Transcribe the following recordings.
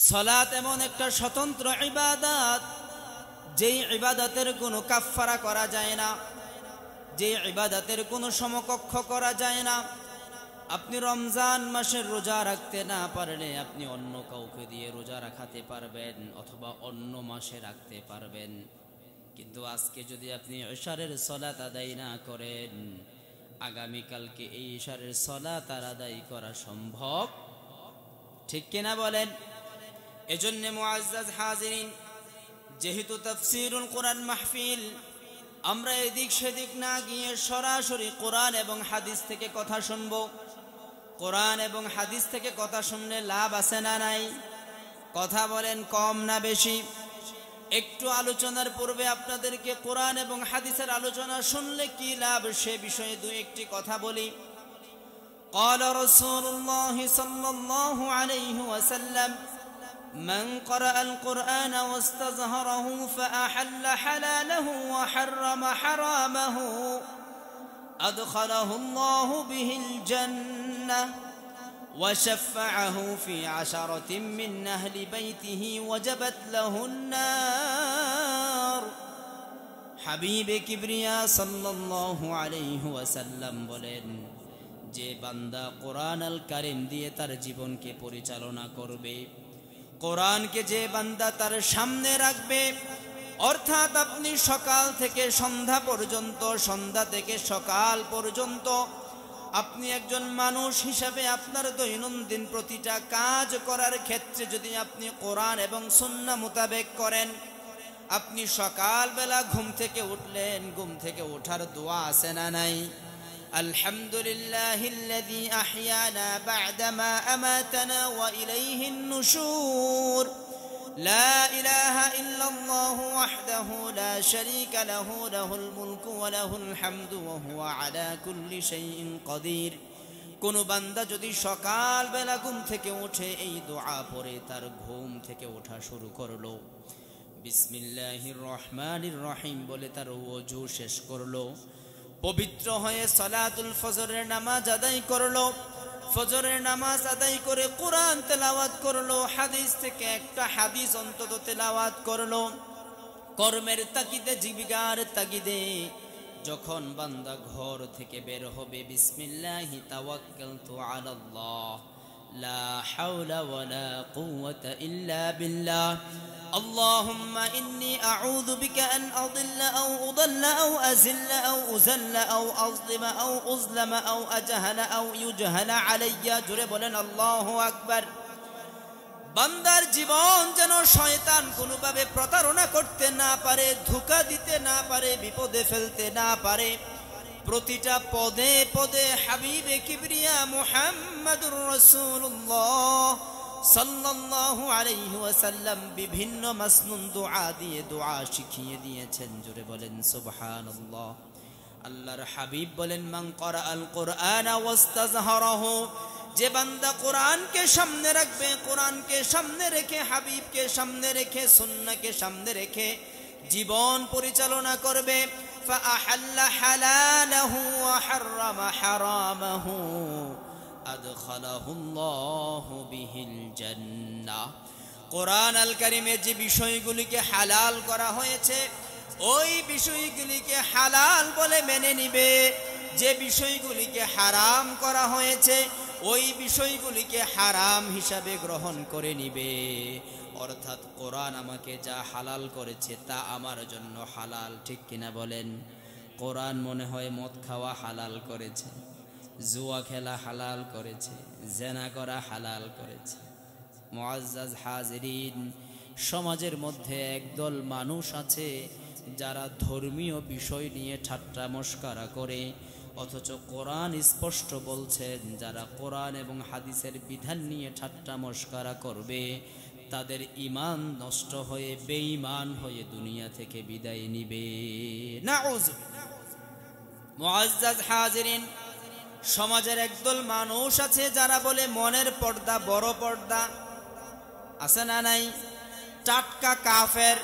সালাত এমন একটা স্বতন্ত্র ইবাদত, যেই ইবাদতের কোনো কাফফারা করা যায় না, যেই ইবাদতের কোনো সমকক্ষ করা যায় না। আপনি রমজান মাসের রোজা রাখতে না পারলে আপনি অন্য কাউকে দিয়ে রোজা রাখাতে পারবেন, অথবা অন্য মাসে রাখতে পারবেন। কিন্তু আজকে যদি আপনি ইশারের সালাত আদায় না করেন, আগামীকালকে এই ইশারের সালাত আর আদায় করা সম্ভব, ঠিক কিনা বলেন? এজন্য মুআজ্জাজ হাজিরিন, যেহেতু তাফসীরুল কোরআন মাহফিল, আমরা এদিক সেদিক না গিয়ে সরাসরি কোরআন এবং হাদিস থেকে কথা শুনব। কোরআন এবং হাদিস থেকে কথা শুনলে লাভ আছে না নাই? কথা বলেন, কম না বেশি? একটু আলোচনার পূর্বে আপনাদেরকে কোরআন এবং হাদিসের আলোচনা শুনলে কি লাভ সে বিষয়ে দুই একটি কথা বলি। قال رسول الله صلى الله عليه وسلم: من قرأ القرآن واستظهره فأحل حلاله وحرم حرامه أدخله الله به الجنة وشفعه في 10 من أهل بيته وجبت له النار। حبيب كبرياء صلى الله عليه وسلم বলেন, যে বান্দা কোরআন আল কারীম দিয়ে তার জীবনকে পরিচালনা করবে, কোরআনকে যে বান্দা তার সামনে রাখবে, অর্থাৎ আপনি সকাল থেকে সন্ধ্যা পর্যন্ত, সন্ধ্যা থেকে সকাল পর্যন্ত আপনি একজন মানুষ হিসাবে আপনার দৈনন্দিন প্রতিটা কাজ করার ক্ষেত্রে যদি আপনি কোরআন এবং সুন্নাহ মোতাবেক করেন, আপনি সকালবেলা ঘুম থেকে উঠলেন, ঘুম থেকে ওঠার দোয়া আছে না নাই? আলহামদুলিল্লাহিল্লাযী আহইয়ানা বা'দামা আমাতানা ওয়া ইলাইহিন নুশুর, লা ইলাহা ইল্লাল্লাহু ওয়াহদাহু লা শারীকা লাহু, লাহুল মুলকু ওয়া লাহুল হামদু ওয়া হুয়া আলা কুল্লি শাইইন কাদির। কোন বান্দা যদি সকালবেলা ঘুম থেকে উঠে এই দোয়া পড়ে তার ঘুম থেকে ওঠা শুরু করলো, বিসমিল্লাহির রহমানির রহিম বলে তার ওযু শেষ করলো, পবিত্র হয়ে সালাতুল ফজরের নামাজ আদায় করলো, ফজরের নামাজ আদায় করে কোরআন তেলাওয়াত করলো, হাদিস থেকে একটা হাদিস অন্তত তেলাওয়াত করলো, কর্মের তাগিদে, জীবিকার তাগিদে যখন বান্দা ঘর থেকে বের হবে, বিসমিল্লাহি তাওয়াক্কালতু আলাল্লাহ, লা হাওলা ওয়ালা কুওয়াতা ইল্লা বিল্লাহ, اللهم إني أعوذ بك أن أضل أو أضل أو أزل أو أزل أو أظلم أو أظلم أو أجهل أو يجهل علي। জোরে বলেন আল্লাহু আকবার। বান্দার জীবন যেন শয়তান কোনোভাবে প্রতারণা করতে না পারে, ধোঁকা দিতে না পারে, বিপদে ফেলতে না পারে। প্রতিটা পদে পদে হাবিবে কিবরিয়া মুহাম্মাদুর রাসূলুল্লাহ সাল্লাল্লাহু আলাইহি ওয়াসাল্লাম বিভিন্ন মাসনুন দোয়া দিয়ে দোয়া শিখিয়ে দিয়েছেন। জোরে বলেন সুবহানাল্লাহ। আল্লাহর হাবিব বলেন, মান ক্বারাআল কুরআনা ওয়াস্তাযহারাহু, যে বান্দা কোরআনকে সামনে রাখবে, কোরআনকে সামনে রেখে, হাবিবকে সামনে রেখে, সুন্নাহকে সামনে রেখে জীবন পরিচালনা করবে, ফাআহাল্লা হালালাহু ওয়া হাররামা হারামাহু আদখালাহুল্লাহু বিহিল জান্নাহ। কোরআন আল কারীমে যে বিষয়গুলিকে হালাল করা হয়েছে ওই বিষয়গুলিকে হালাল বলে মেনে নিবে, যে বিষয়গুলিকে হারাম করা হয়েছে ওই বিষয়গুলিকে হারাম হিসাবে গ্রহণ করে নিবে। অর্থাৎ কোরআন আমাকে যা হালাল করেছে তা আমার জন্য হালাল, ঠিক কিনা বলেন? কোরআন মনে হয় মদ খাওয়া হালাল করেছে, জুয়া খেলা হালাল করেছে, জেনা করা হালাল করেছে। মুআজ্জাজ হাজিরিন, সমাজের মধ্যে একদল মানুষ আছে যারা ধর্মীয় বিষয় নিয়ে ঠাট্টা মশকরা করে, অথচ কোরআন স্পষ্ট বলছেন যারা কোরআন এবং হাদিসের বিধান নিয়ে ঠাট্টা মশকরা করবে তাদের ঈমান নষ্ট হয়ে বেঈমান হয়ে দুনিয়া থেকে বিদায় নিবে। নাউযুবিল্লাহ। মুআজ্জাজ হাজিরিন, সমাজের একদল মানুষ আছে যারা বলে মনের পর্দা বড় পর্দা, আছে না নাই? টাটকা কাফের,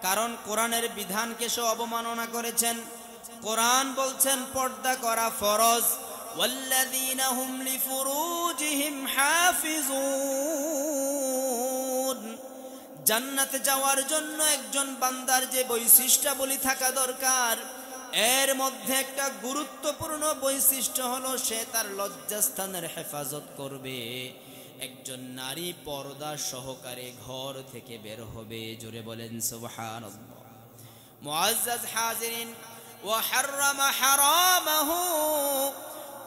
কারণ কোরআনের বিধানকে সে অবমাননা করেছেন। কোরআন বলছেন পর্দা করা ফরজ, ওয়াল্লাযীনা হুম লিফুরুজিহিম হাফিজুন, জান্নাতে যাওয়ার জন্য একজন বান্দার যে বৈশিষ্ট্যাবলী থাকা দরকার, এর মধ্যে একটা গুরুত্বপূর্ণ বৈশিষ্ট্য হলো সে তার লজ্জাস্থানের হেফাজত করবে। একজন নারী পর্দা সহকারে ঘর থেকে বের হবে। জোরে বলেন সুবহানাল্লাহ। মুআজ্জাজ হাজিরিন, ওয়া হাররামা হারামাহু,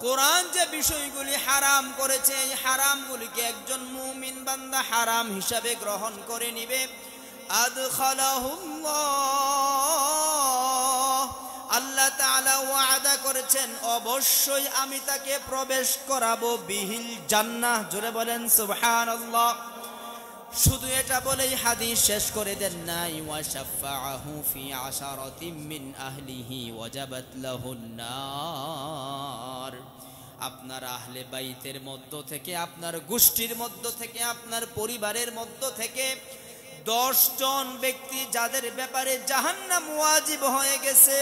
কোরআন যে বিষয়গুলি হারাম করেছে এই হারামগুলিকে একজন মুমিন বান্দা হারাম হিসাবে গ্রহণ করে নিবে। আদখালাহুল্লাহ, আল্লাহ তাআলা ওয়াদা করেছেন অবশ্যই আমি তাকে প্রবেশ করাবো বিহিল জান্নাহ। জোরে বলেন সুবহানাল্লাহ। শুধু এটা বলেই হাদিস শেষ করে দেন নাই, ওয়া শাফাআহু ফি আশারাতিন মিন আহলিহি ওয়াজাবাত লাহুন নার। আপনার আহলে বাইতের মধ্য থেকে, আপনার গোষ্ঠীর মধ্য থেকে, আপনার পরিবারের মধ্য থেকে 10 জন ব্যক্তি যাদের ব্যাপারে জাহান্নাম ওয়াজিব হয়ে গেছে,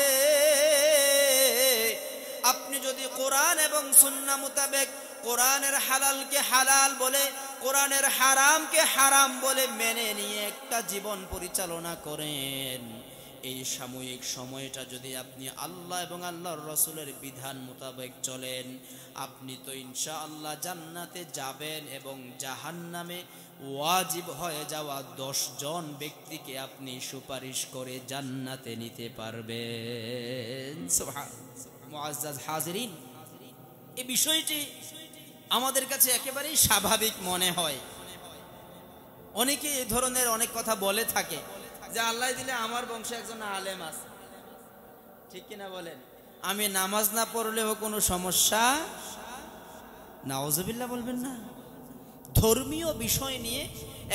আপনি যদি কোরআন এবং সুন্নাহ মোতাবেক কোরআনের হালালকে হালাল বলে, কোরআনের হারামকে হারাম বলে মেনে নিয়ে একটা জীবন পরিচালনা করেন, এই সাময়িক সময়টা যদি আপনি আল্লাহ এবং আল্লাহর রাসূলের বিধান মোতাবেক চলেন, আপনি তো ইনশাআল্লাহ জান্নাতে যাবেন এবং জাহান্নামে ওয়াজিব হয়ে যাওয়া 10 জন ব্যক্তিকে আপনি সুপারিশ করে জান্নাতে নিতে পারবেন। সুবহানাল্লাহ। মুআজ্জাজ হাজিরিন, এই বিষয়টি আমাদের কাছে একেবারেই স্বাভাবিক মনে হয়। অনেকে এই ধরনের অনেক কথা বলে থাকে যে আল্লাহ দিলে আমার বংশে একজন আলেম আছে, ঠিক কিনা বলেন, আমি নামাজ না পড়লেও কোনো সমস্যা। নাউজুবিল্লাহ বলবেন না। ধর্মীয় বিষয় নিয়ে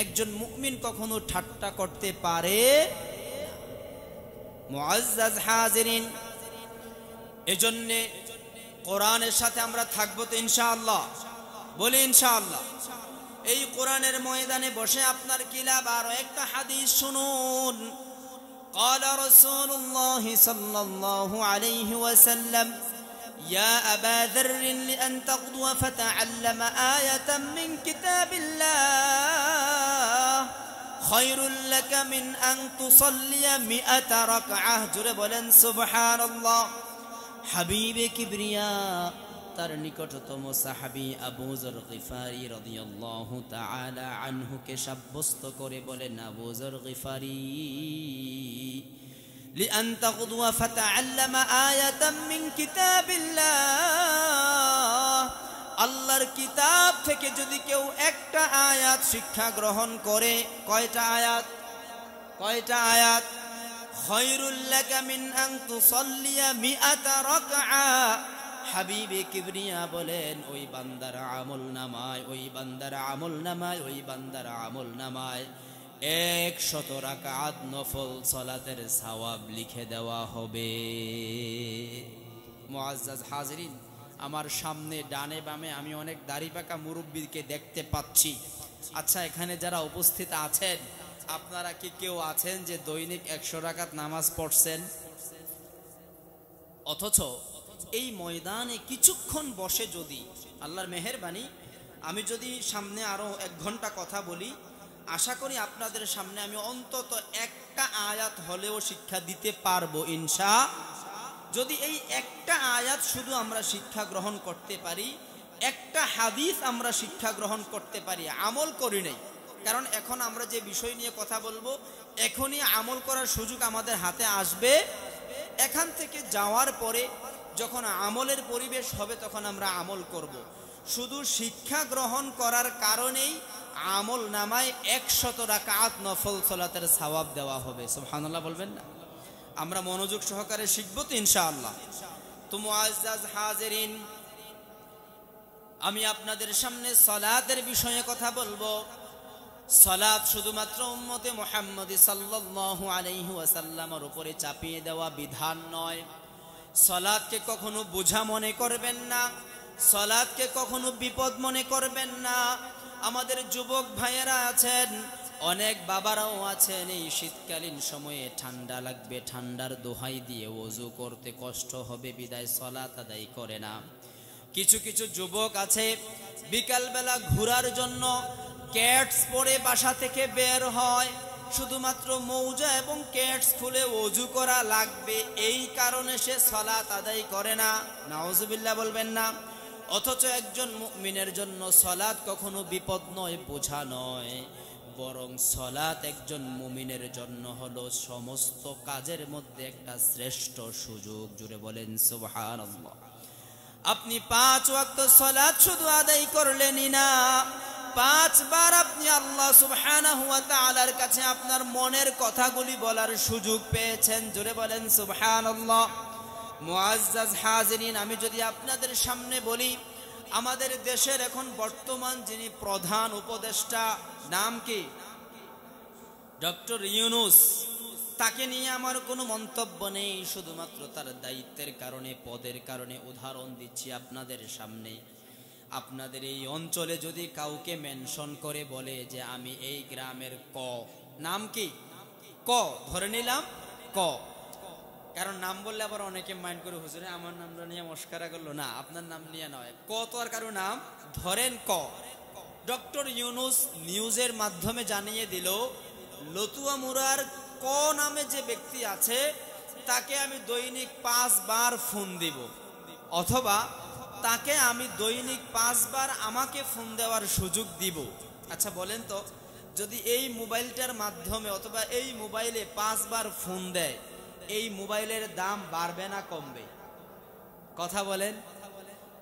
একজন মুমিন কখনো ঠাট্টা করতে পারে? মুআজ্জাজ হাজিরিন, এজন্যে কোরআনের সাথে আমরা থাকবো তো ইনশাআল্লাহ, বলি ইনশাআল্লাহ। এই কোরআনের ময়দানে বসে আপনার কি লাভ? আরো একটা হাদিস শুনুন। قال رسول الله صلى الله عليه وسلم يا أبا ذر لأن تغدو فتعلم آية من كتاب الله خير لك من أن تصلي 100 ركعة। জোরে বলেন সুবহানাল্লাহ। হাবিবে কিবরিয়া তার নিকটতম সাহাবী আবু যর গিফারি রাদিয়াল্লাহু তাআলা আনহুকে সাব্যস্ত করে বলেন, আবু যর গিফারি, লিআন তাগদুয়া ফাতাআল্লামা আয়াতাম মিন কিতাবিল্লাহ, আল্লাহর কিতাব থেকে যদি কেউ একটা আয়াত শিক্ষা গ্রহণ করে, কয়টা আয়াত? কয়টা আয়াত? খায়রুল লাকা মিন আন তুসাল্লিয়া 100 রাকআ। হাবিবে কিবরিয়া বলেন, ওই বান্দার আমল নামায়, ওই বান্দার আমল নামায়, ওই বান্দার আমল নামায় 100 রাকাত নফল সালাতের সওয়াব লিখে দেওয়া হবে। মুআজ্জাজ হাজিরিন, আমার সামনে ডানে বামে আমি অনেক দাড়ি পাকা মুরব্বিকে দেখতে পাচ্ছি। আচ্ছা, এখানে যারা উপস্থিত আছেন আপনারা কি কেউ আছেন যে দৈনিক 100 রাকাত নামাজ পড়ছেন? অথচ এই ময়দানে কিছুক্ষণ বসে যদি, আল্লাহর মেহেরবানি, আমি যদি সামনে আরো 1 ঘন্টা কথা বলি, আশা করি আপনাদের সামনে আমি অন্তত একটা আয়াত হলেও শিক্ষা দিতে পারবো ইনশাআল্লাহ। যদি এই একটা আয়াত শুধু আমরা শিক্ষা গ্রহণ করতে পারি, একটা হাদিস আমরা শিক্ষা গ্রহণ করতে পারি, আমল করি নাই, কারণ এখন আমরা যে বিষয় নিয়ে কথা বলবো এখনই আমল করার সুযোগ আমাদের হাতে আসবে। এখান থেকে যাওয়ার পরে যখন আমলের পরিবেশ হবে তখন আমরা আমল করব। শুধু শিক্ষা গ্রহণ করার কারণেই আমল নামায় 100 রাকাত নফল সালাতের সওয়াব দেওয়া হবে। সুবহানাল্লাহ বলবেন না? আমরা মনোযোগ সহকারে শিখব তো ইনশাআল্লাহ। তো মুআজ্জাজ হাজিরিন, আমি আপনাদের সামনে সালাতের বিষয়ে কথা বলবো। সালাত শুধুমাত্র উম্মতে মুহাম্মদী সাল্লাল্লাহু আলাইহি ওয়াসাল্লামের উপরে চাপিয়ে দেওয়া বিধান নয়। সালাতকে কখনো বোঝা মনে করবেন না, সালাতকে কখনো বিপদ মনে করবেন না। আমাদের যুবক ভাইয়েরা আছেন, অনেক বাবারাও আছেন, এই শীতকালীন সময়ে ঠান্ডা লাগবে, ঠান্ডার দোহাই দিয়ে ওযু করতে কষ্ট হবে বিদায় সালাত আদায় করে না। কিছু কিছু যুবক আছে বিকালবেলা ঘোরার জন্য ক্যাটস পরে বাসা থেকে বের হয়, শুধুমাত্র মৌজা এবং ক্যাটস খুলে ওযু করা লাগবে, এই কারণে সে সালাত আদায় করে না। নাউজুবিল্লাহ বলবেন না। অথচ একজন মুমিনের জন্য সালাত কখনো বিপদ নয়, বোঝা নয়, বরং সালাত একজন মুমিনের জন্য হলো সমস্ত কাজের মধ্যে একটা শ্রেষ্ঠ সুযোগ। জুড়ে বলেন সুবহানাল্লাহ। আপনি 5 ওয়াক্ত সালাত শুধু আদায় করলেনই না, 5 বার আপনি আল্লাহ সুবহানাহু ওয়া তাআলার কাছে আপনার মনের কথাগুলি বলার সুযোগ পেয়েছেন। জোরে বলেন সুবহানাল্লাহ। মুআজ্জাজ হাজিরিন, আমি যদি আপনাদের সামনে বলি, আমাদের দেশের এখন বর্তমান যিনি প্রধান উপদেষ্টা, নাম কি? ডক্টর ইউনূস। তাকে নিয়ে আমার কোনো মন্তব্য নেই, শুধুমাত্র তার দায়িত্বের কারণে, পদের কারণে উদাহরণ দিচ্ছি আপনাদের সামনে। আপনাদের এই অঞ্চলে যদি কাউকে মেনশন করে বলে যে আমি এই গ্রামের ক, নাম কি? ক, ধরে নিলাম ক, কারণ নাম বললে আবার অনেকে মাইন্ড করে, হুজুরে আমার নামটা নিয়ে মস্কারা করলো। না, আপনার নাম নিয়ে নয়, ক তো আর কারো নাম, ধরেন ক। ডক্টর ইউনূস নিউজের মাধ্যমে জানিয়ে দিল, লতুয়া মুরার ক নামে যে ব্যক্তি আছে তাকে আমি দৈনিক 5 বার ফোন দিব, অথবা তাকে আমি দৈনিক 5 বার আমাকে ফোন দেওয়ার সুযোগ দিব। আচ্ছা বলেন তো, যদি এই মোবাইলটার মাধ্যমে অথবা এই মোবাইলে 5 বার ফোন দেয়, এই মোবাইলের দাম বাড়বে না কমবে? কথা বলেন।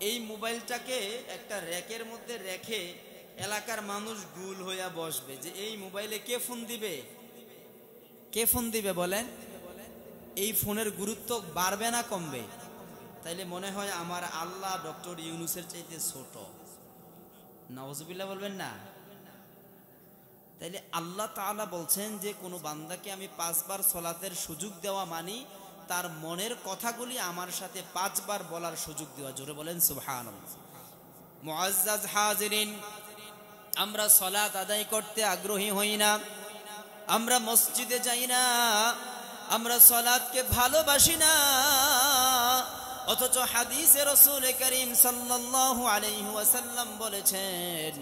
এই মোবাইলটাকে একটা র্যাকের মধ্যে রেখে এলাকার মানুষ গুল হইয়া বসবে যে এই মোবাইলে কে ফোন দিবে, কে ফোন দিবে বলেন? এই ফোনের গুরুত্ব বাড়বে না কমবে? তাইলে মনে হয় আমার আল্লাহ ডক্টর ইউনূসের চাইতে ছোট। নাউজুবিল্লাহ বলবেন না? তাইলে আল্লাহ তাআলা বলছেন যে কোনো বান্দাকে আমি 5 বার সালাতের সুযোগ দেওয়া মানি তার মনের কথাগুলি আমার সাথে 5 বার বলার সুযোগ দেওয়া। জোরে বলেন সুবহানাল্লাহ। মুআজ্জাজ হাজিরিন, আমরা সালাত আদায় করতে আগ্রহী হই না, আমরা মসজিদে যাই না, আমরা সালাতকে ভালোবাসি না, অথচ হাদিসে রাসূল করিম সাল্লাল্লাহু আলাইহি ওয়াসাল্লাম বলেছেন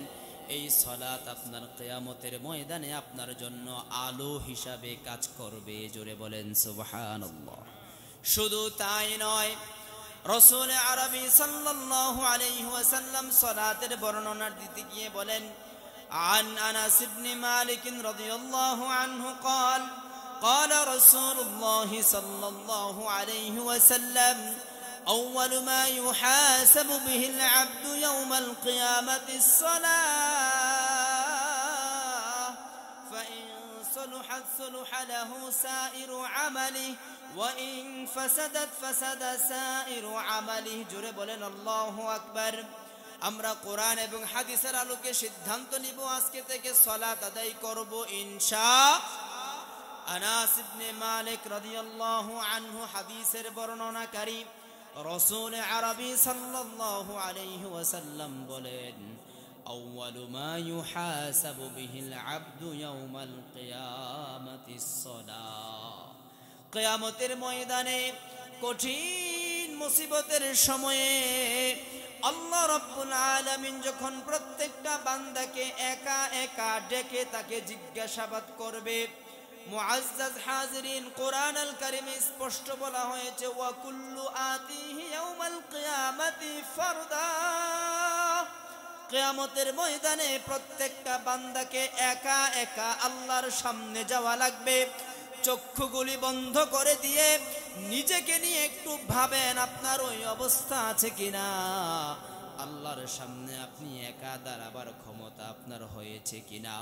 এই সালাত আপনার কিয়ামতের ময়দানে আপনার জন্য আলো হিসাবে কাজ করবে। জোরে বলেন সুবহানাল্লাহ। শুধু তাই নয়, রাসূল আরবি সাল্লাল্লাহু আলাইহি ওয়াসাল্লাম সালাতের বর্ণনা দিতে গিয়ে বলেন, عن أنس بن مالك رضي الله عنه قال قال رسول الله صلى الله عليه وسلم أول ما يحاسب به العبد يوم القيامة الصلاة فإن صلحت صلح له سائر عمله وإن فسدت فسد سائر عمله। জোরে বলেন আল্লাহু আকবার। আমরা কোরআন এবং হাদিসের আলোকে সিদ্ধান্ত নিব আজকে থেকে সালাত আদায় করব ইনশাআল্লাহ। আনাস ইবনে মালিক রাদিয়াল্লাহু আনহু হাদিসের বর্ণনাকারী, রাসূল আরবি সাল্লাল্লাহু আলাইহি ওয়াসাল্লাম বলেন, আউয়ালু মা ইউহাসাবু বিহিল আবদু ইয়াউমাল কিয়ামাতিস সালাহ। কিয়ামতের ময়দানে কঠিন মুসিবতের সময়ে আল্লাহ রাব্বুল আলামিন যখন প্রত্যেকটা বান্দাকে একা একা ডেকে তাকে জিজ্ঞাসাবাদ করবে। মুআজ্জাজ হাজিরিন, কোরআন আল কারীমে স্পষ্ট বলা হয়েছে, ওয়া কুল্লু আতিহি ইয়াউমাল কিয়ামাতি ফারদা। কিয়ামতের ময়দানে প্রত্যেকটা বান্দাকে একা একা আল্লাহর সামনে যাওয়া লাগবে। চক্ষুগুলি বন্ধ করে দিয়ে নিজেকে নিয়ে একটু ভাবেন আপনার ওই অবস্থা আছে কিনা। আল্লাহর সামনে আপনি একা দাঁড়াবার ক্ষমতা আপনার হয়েছে কিনা।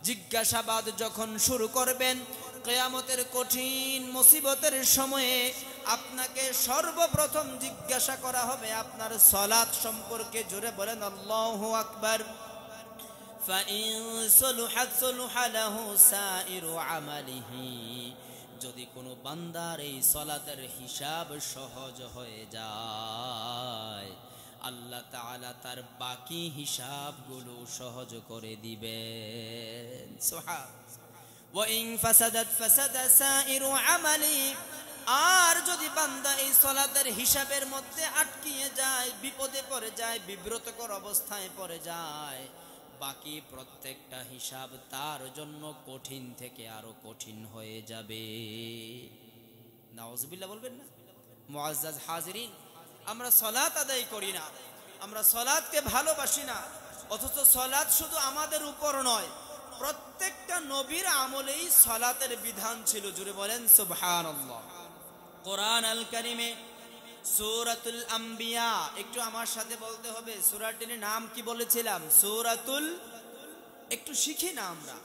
জিজ্ঞাসাবাদ যখন শুরু করবেন, কিয়ামতের কঠিন মুসিবতের সময়ে আপনাকে সর্বপ্রথম জিজ্ঞাসা করা হবে আপনার সালাত সম্পর্কে। জোরে বলেন আল্লাহু আকবার। فَإِن صَلُحَتْ صَلُحَ لَهُ سَائِرُ عَمَلِهِ। যদি কোনো বান্দার এই সালাতের হিসাব সহজ হয়ে যায়, আল্লাহ তাআলা তার বাকি হিসাবগুলো সহজ করে দিবেন। সুবহানাল্লাহ। وَإِن فَسَدَتْ فَسَدَ سَائِرُ عَمَلِهِ। আর যদি বান্দা এই সালাতের হিসাবের মধ্যে আটকিয়ে যায়, বিপদে পড়ে যায়, বিব্রতকর অবস্থায় পড়ে যায়, বাকি প্রত্যেকটা হিসাব তার জন্য কঠিন থেকে আরো কঠিন হয়ে যাবে। নাউজুবিল্লাহ বলবেন না? মুআজ্জাজ হাজিরিন, আমরা সালাত আদায় করি না, আমরা সালাতকে ভালোবাসি না, অথচ সালাত শুধু আমাদের উপর নয়, প্রত্যেকটা নবীর আমলেই সালাতের বিধান ছিল। জুড়ে বলেন সুবহানাল্লাহ। কোরআন আল কারিমে সূরাতুল আম্বিয়া, একটু আমার সাথে বলতে হবে, সূরাটির নাম কি বলেছিলাম? সূরাতুল, একটু শিখি না আমরা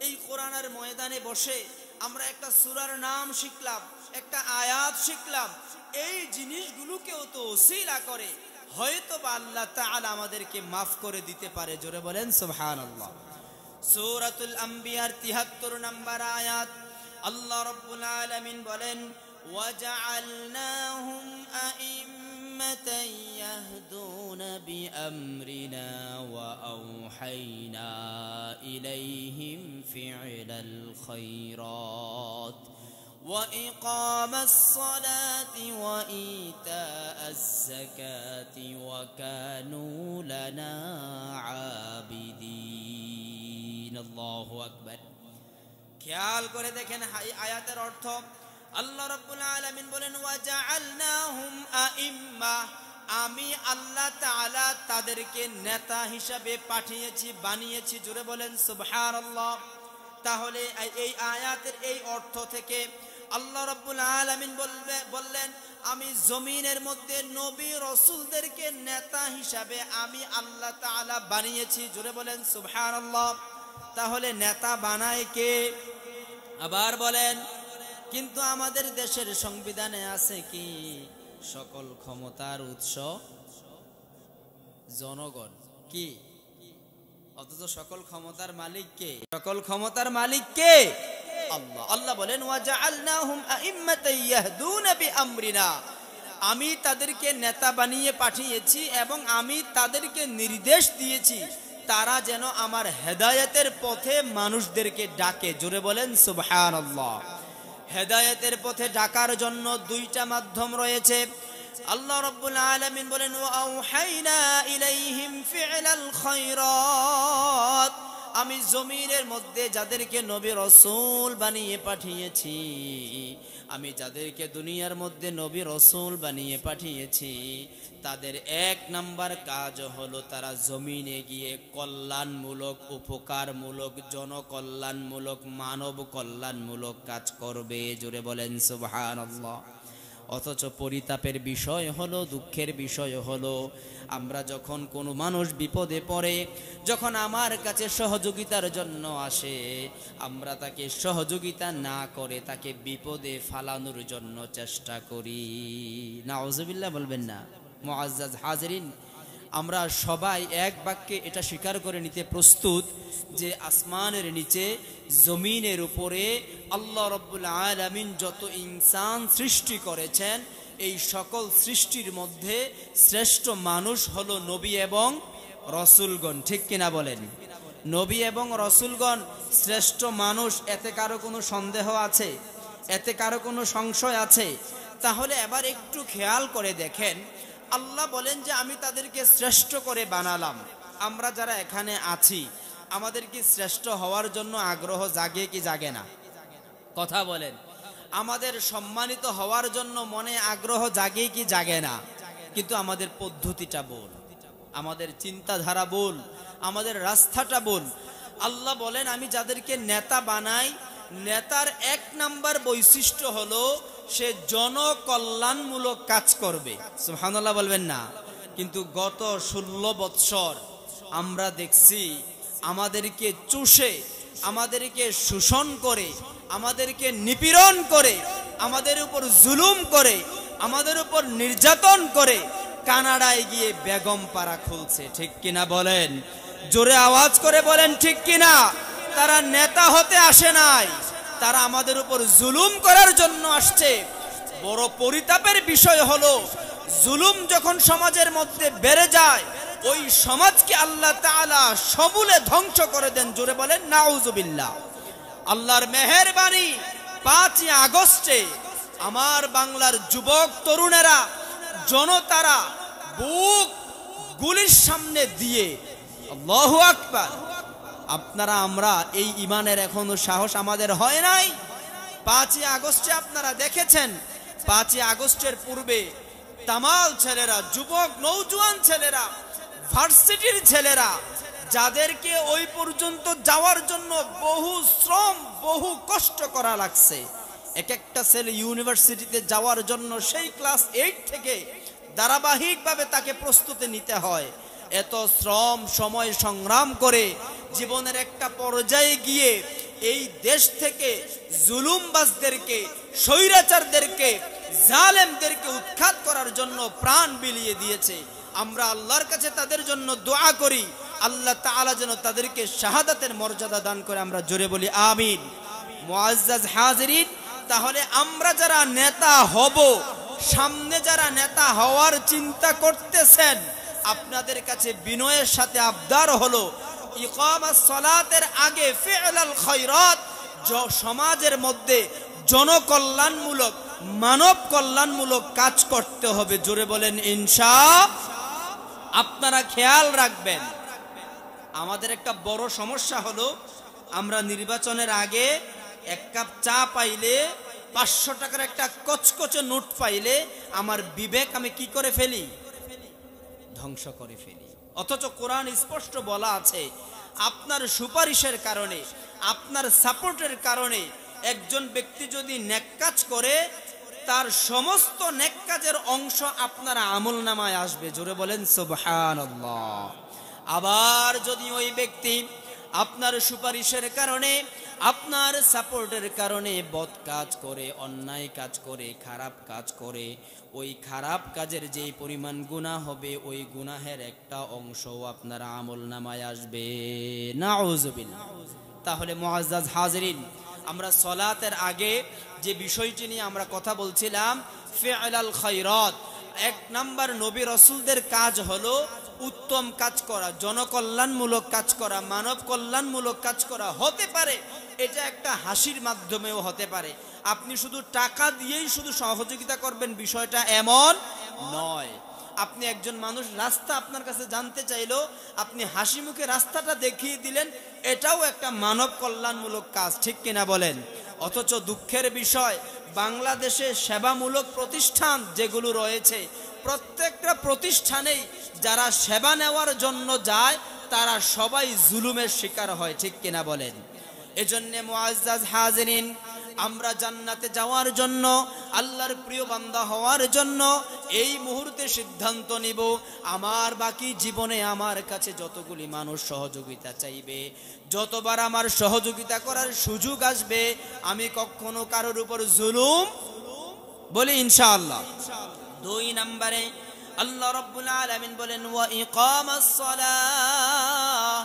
এই কোরআনের ময়দানে বসে, আমরা একটা সূরার নাম শিখলাম, একটা আয়াত শিখলাম, এই জিনিসগুলোকেও তো ওসিলা করে হয়তো বা আল্লাহ তাআলা আমাদেরকে মাফ করে দিতে পারে। জোরে বলেন সুবহানাল্লাহ। সূরাতুল আম্বিয়ার ৭৩ নম্বর আয়াত, আল্লাহ রাব্বুল আলামিন বলেন, وَجَعَلْنَاهُمْ أَئِمَّةً يَهْدُونَ بِأَمْرِنَا وَأَوْحَيْنَا إِلَيْهِمْ فِعْلَ الْخَيْرَاتِ وَإِقَامَ الصَّلَاةِ وَإِيتَاءَ الزَّكَاةِ وَكَانُوا لَنَا عَابِدِينَ। আল্লাহু আকবার। খেয়াল করে দেখেন আয়াতের অর্থ। আল্লাহ রাব্বুল আলামিন বলেন, ওয়াজআলনাহুম আইম্মা, আমি আল্লাহ তাআলা তাদেরকে নেতা হিসাবে পাঠিয়েছি, বানিয়েছি। জোরে বলেন সুবহানাল্লাহ। তাহলে এই আয়াতের এই অর্থ থেকে আল্লাহ রাব্বুল আলামিন বললেন, আমি জমিনের মধ্যে নবী রাসূলদেরকে নেতা হিসাবে আমি আল্লাহ তাআলা বানিয়েছি। জোরে বলেন সুবহানাল্লাহ। তাহলে নেতা বানায় কে? আবার বলেন, কিন্তু আমাদের দেশের সংবিধানে আছে কি সকল ক্ষমতার উৎস জনগণ, কি? অথচ সকল ক্ষমতার মালিক কে? সকল ক্ষমতার মালিক কে? আল্লাহ। আল্লাহ বলেন, ওয়াজআলনাহুম আইম্মাতান ইয়াহদুনা বিআমরিনা, আমি তাদেরকে নেতা বানিয়ে পাঠিয়েছি এবং আমি তাদেরকে নির্দেশ দিয়েছি তারা যেন আমার হেদায়েতের পথে মানুষদেরকে ডাকে। জোরে বলেন সুবহানাল্লাহ। হেদায়েতের পথে ডাকার জন্য দুইটা মাধ্যম রয়েছে। আল্লাহ রাব্বুল আলামিন বলেন, ওয়া আওহাইনা ইলাইহিম ফি'লাল খায়রাত, আমি জমিনের মধ্যে যাদেরকে নবী রাসূল বানিয়ে পাঠিয়েছি, আমি যাদেরকে দুনিয়ার মধ্যে নবী রাসূল বানিয়ে পাঠিয়েছি, তাদের এক নাম্বার কাজ হলো তারা জমিনে গিয়ে কল্যাণমূলক, উপকারমূলক, জনকল্যাণমূলক, মানব কল্যাণমূলক কাজ করবে। জোরে বলেন সুবহানাল্লাহ। অথচ পরিতাপের বিষয় হলো, দুঃখের বিষয় হলো, আমরা যখন কোনো মানুষ বিপদে পড়ে, যখন আমার কাছে সহযোগিতার জন্য আসে, আমরা তাকে সহযোগিতা না করে তাকে বিপদে ফালানোর জন্য চেষ্টা করি। নাউজুবিল্লাহ বলবেন না? মুআজ্জাজ হাজিরিন, আমরা সবাই এক বাক্যে এটা স্বীকার করে নিতে প্রস্তুত যে আসমানের নিচে, জমিনের উপরে আল্লাহ রাব্বুল আলামিন যত ইনসান সৃষ্টি করেছেন, এই সকল সৃষ্টির মধ্যে শ্রেষ্ঠ মানুষ হলো নবী এবং রাসূলগণ। ঠিক কিনা বলেন? নবী এবং রাসূলগণ শ্রেষ্ঠ মানুষ, এতে কারো কোনো সন্দেহ আছে? এতে কারো কোনো সংশয় আছে? তাহলে এবার একটু খেয়াল করে দেখেন, আল্লাহ বলেন যে আমি তাদেরকে শ্রেষ্ঠ করে বানালাম। আমরা যারা এখানে আছি, আমাদের কি শ্রেষ্ঠ হওয়ার জন্য আগ্রহ জাগে কি জাগে না? কথা বলেন। আমাদের সম্মানিত হওয়ার জন্য মনে আগ্রহ জাগে কি জাগে না? কিন্তু আমাদের পদ্ধতিটা বল, আমাদের চিন্তাধারা বল, আমাদের রাস্তাটা বল। আল্লাহ বলেন আমি যাদেরকে নেতা বানাই, নেতার এক নাম্বার বৈশিষ্ট্য হলো সে জনকল্যাণমূলক কাজ করবে। সুবহানাল্লাহ বলবেন না? কিন্তু গত 16 বৎসর আমরা দেখছি আমাদেরকে চুষে, আমাদেরকে শোষণ করে, আমাদেরকে নিপীড়ন করে, আমাদের উপর জুলুম করে, আমাদের উপর নির্যাতন করে কানাডায় গিয়ে বেগম পাড়া খুলছে। ঠিক কিনা বলেন? জোরে আওয়াজ করে বলেন ঠিক কিনা? তারা নেতা হতে আসে নাই, তারা আমাদের উপর জুলুম করার জন্য আসছে। বড় পরিতাপের বিষয় হলো, জুলুম যখন সমাজের মধ্যে বেড়ে যায়, ওই সমাজকে আল্লাহ তাআলা সমূলে ধ্বংস করে দেন। জোরে বলেন নাউজুবিল্লাহ। আল্লাহর মেহেরবানি, 5ই আগস্টে আমার বাংলার যুবক তরুণেরা, জনতারা বুক গুলির সামনে দিয়ে আল্লাহু আকবার। আপনারা আমরা এই ইমানের এখনো সাহস আমাদের হয় নাই। 5ই আগস্টে আপনারা দেখেছেন, 5ই আগস্টের পূর্বে তামাল ছেলেরা, যুবক নৌজওয়ান ছেলেরা, ভার্সিটির ছেলেরা, যাদেরকে ওই পর্যন্ত যাওয়ার জন্য বহু শ্রম, বহু কষ্ট করা লাগছে। এক একটা ছেলে ইউনিভার্সিটিতে যাওয়ার জন্য সেই ক্লাস 8 থেকে ধারাবাহিকভাবে তাকে প্রস্তুতি নিতে হয়। এত শ্রম সময় সংগ্রাম করে জীবনের একটা পর্যায়ে গিয়ে এই দেশ থেকে জুলুমবাজদেরকে, স্বৈরাচারদেরকে, জালেমদেরকে উৎখাত করার জন্য প্রাণ বিলিয়ে দিয়েছে। আমরা আল্লাহর কাছে তাদের জন্য দোয়া করি, আল্লাহ তাআলা যেন তাদেরকে শাহাদাতের মর্যাদা দান করে। আমরা জোরে বলি আমিন। মুআজ্জাজ হাজিরিন, তাহলে আমরা যারা নেতা হব, সামনে যারা নেতা হওয়ার চিন্তা করতেছেন, আপনাদের কাছে বিনয়ের সাথে আবদার হলো, ইকামাস সালাতের আগে ফি'লাল খায়রাত, সমাজের মধ্যে জনকল্যাণমূলক, মানব কল্যাণমূলক কাজ করতে হবে। জোরে বলেন ইনশাআল্লাহ। আপনারা খেয়াল রাখবেন, আমাদের একটা বড় সমস্যা হলো, আমরা নির্বাচনের আগে 1 কাপ চা পাইলে, 500 টাকার একটা কচকচে নোট পাইলে আমার বিবেক আমি কি করে ফেলি? ধ্বংস করে ফেলি। অথচ কোরআন স্পষ্ট বলা আছে, আপনার সুপারিশের কারণে, আপনার সাপোর্টের কারণে একজন ব্যক্তি যদি নেক কাজ করে, তার সমস্ত নেক কাজের অংশ আপনার আমলনামায় আসবে। জোরে বলেন সুবহানাল্লাহ। আবার যদি ওই ব্যক্তি আপনার সুপারিশের কারণে, আপনার সাপোর্টের কারণে বদ কাজ করে, অন্যায় কাজ করে, খারাপ কাজ করে, ওই খারাপ কাজের যেই পরিমাণ গুনাহ হবে, ওই গুনাহের একটা অংশও আপনার আমলনামায় আসবে। নাউযুবিল্লাহ। তাহলে মুআজ্জাজ হাজিরিন, আমরা সালাতের আগে যে বিষয়টি নিয়ে আমরা কথা বলছিলাম, ফি'লাল খায়রাত, 1 নাম্বার নবী রাসূলদের কাজ হলো উত্তম কাজ করা, জনকল্যাণমূলক কাজ করা, মানব কল্যাণমূলক কাজ করা। হতে পারে এটা একটা হাসির মাধ্যমেও হতে পারে, আপনি শুধু টাকা দিয়েই শুধু সহযোগিতা করবেন, বিষয়টা এমন নয়। আপনি একজন মানুষ রাস্তা আপনার কাছে জানতে চাইলো, আপনি হাসি মুখে রাস্তাটা দেখিয়ে দিলেন, এটাও একটা মানব কল্যাণমূলক কাজ, ঠিক কিনা বলেন? অথচ দুঃখের বিষয়, বাংলাদেশে সেবামূলক প্রতিষ্ঠান যেগুলো রয়েছে, প্রত্যেকটা প্রতিষ্ঠানেই যারা সেবা নেওয়ার জন্য যায়, তারা সবাই জুলুমের শিকার হয়, ঠিক কিনা বলেন? এজন্য মুআজ্জাজ হাজিরিন, আমরা জান্নাতে যাওয়ার জন্য, আল্লাহর প্রিয় বান্দা হওয়ার জন্য এই মুহূর্তে সিদ্ধান্ত নিব, আমার বাকি জীবনে আমার কাছে যতগুলি মানুষ সহযোগিতা চাইবে, যতবার আমার সহযোগিতা করার সুযোগ আসবে, আমি কখনো কারোর উপর জুলুম, বলি ইনশাআল্লাহ। 2 নম্বরে আল্লাহ রাব্বুল আলামিন বলেন, ওয়া ইকামাস সালাহ,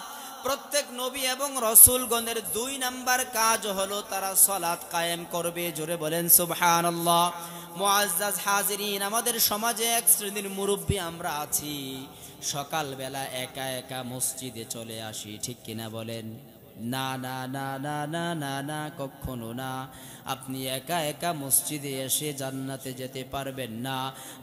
প্রত্যেক নবী এবং রাসূলগণের 2 নাম্বার কাজ হলো তারা সালাত কায়েম করবে। জোরে বলেন সুবহানাল্লাহ। মুআজ্জাজ হাজিরিন, আমাদের সমাজে এক শ্রেণীর মুরব্বী আমরা আছি, সকালবেলা একা একা মসজিদে চলে আসি, ঠিক কিনা বলেন? না না না না না না না, কখনো না। আপনি একা একা মসজিদে এসে জান্নাতে যেতে পারবেন না।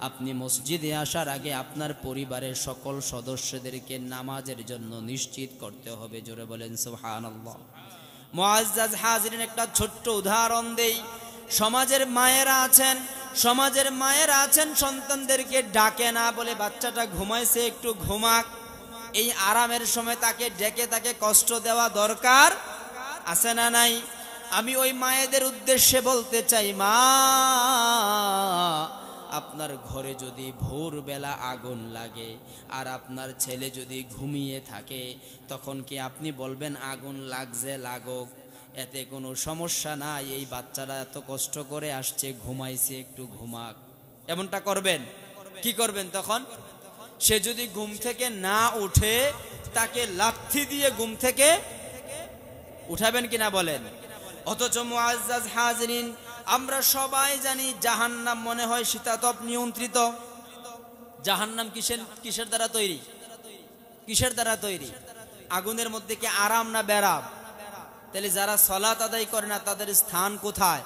আপনি মসজিদে আসার আগে আপনার পরিবারের সকল সদস্যদেরকে নামাজের জন্য নিশ্চিত করতে হবে। জোরে বলেন সুবহানাল্লাহ। মুআজ্জাজ হাজিরিন, একটা ছোট্ট উদাহরণ দেই। সমাজের মায়েরা আছেন, সন্তানদেরকে ডাকে না, বলে বাচ্চাটা ঘুমাইছে, একটু ঘুমাক। এই আরামের সময় তাকে ডেকে তাকে কষ্ট দেওয়া দরকার আছে না নাই? আমি ওই মায়েদের উদ্দেশ্যে বলতে চাই, মা, আপনার ঘরে যদি ভোরবেলা আগুন লাগে আর আপনার ছেলে যদি ঘুমিয়ে থাকে, তখন কি আপনি বলবেন আগুন লাগছে, লাগুক, এতে কোনো সমস্যা নাই, এই বাচ্চারা এত কষ্ট করে আসছে, ঘুমাইছে, একটু ঘুমাক, এমনটা করবেন? কি করবেন তখন? সে যদি ঘুম থেকে না উঠে, তাকে লাথি দিয়ে ঘুম থেকে উঠাবেন কিনা বলেন? অথচ মুআজ্জাজ হাজিরিন, আমরা সবাই জানি জাহান্নাম মনে হয় শীতাতপ নিয়ন্ত্রিত। জাহান্নাম কিসের দ্বারা তৈরি? কিসের দ্বারা তৈরি? আগুনের মধ্যে কি আরাম না বেরাম? তাহলে যারা সালাত আদায় করে না, তাদের স্থান কোথায়?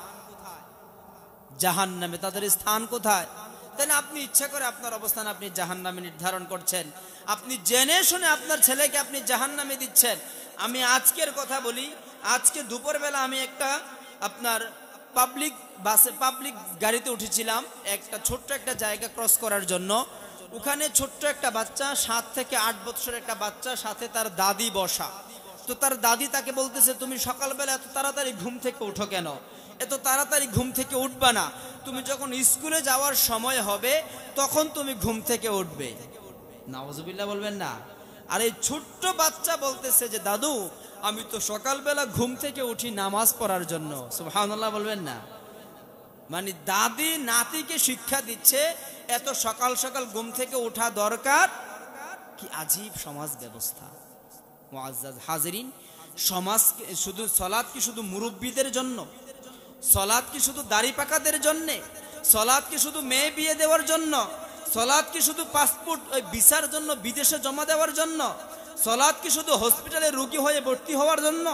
জাহান্নামে। তাদের স্থান কোথায়? তাহলে আপনি ইচ্ছা করে আপনার অবস্থান আপনি জাহান্নামে নির্ধারণ করছেন, আপনি জেনে শুনে আপনার ছেলেকে আপনি জাহান্নামে দিচ্ছেন। আমি আজকের কথা বলি, আজকে দুপুরবেলা আমি একটা আপনার পাবলিক বাসে পাবলিক গাড়িতে উঠেছিলাম একটা ছোট্ট একটা জায়গা ক্রস করার জন্য। ওখানে ছোট্ট একটা বাচ্চা, 7 থেকে 8 বছরের একটা বাচ্চা, সাথে তার দাদি বসা। তো তার দাদি তাকে বলতেছে, তুমি সকালবেলা এত তাড়াতাড়ি ঘুম থেকে উঠো কেন? এত তাড়াতাড়ি ঘুম থেকে উঠবা না, তুমি যখন স্কুলে যাওয়ার সময় হবে তখন তুমি ঘুম থেকে উঠবে। নাউজুবিল্লাহ বলবেন না? আর এই ছোট্ট বাচ্চা বলতেছে যে দাদু আমি তো সকালবেলা ঘুম থেকে উঠি নামাজ পড়ার জন্য। সুবহানাল্লাহ বলবেন না? মানে দাদি নাতিকে শিক্ষা দিচ্ছে এত সকাল সকাল ঘুম থেকে ওঠা দরকার। কি আজীব সমাজ ব্যবস্থা। মুআজ্জাজ হাজিরিন, সমাজ শুধু সালাত কি শুধু মুরব্বীদের জন্য? সালাত কি শুধু দাড়ি পাকাদের জন্য? সালাত কি শুধু মেয়ে বিয়ে দেওয়ার জন্য? সালাত কি শুধু পাসপোর্ট ভিসার জন্য বিদেশে জমা দেওয়ার জন্য? সালাত কি শুধু হসপিটালে রোগী হয়ে ভর্তি হওয়ার জন্য?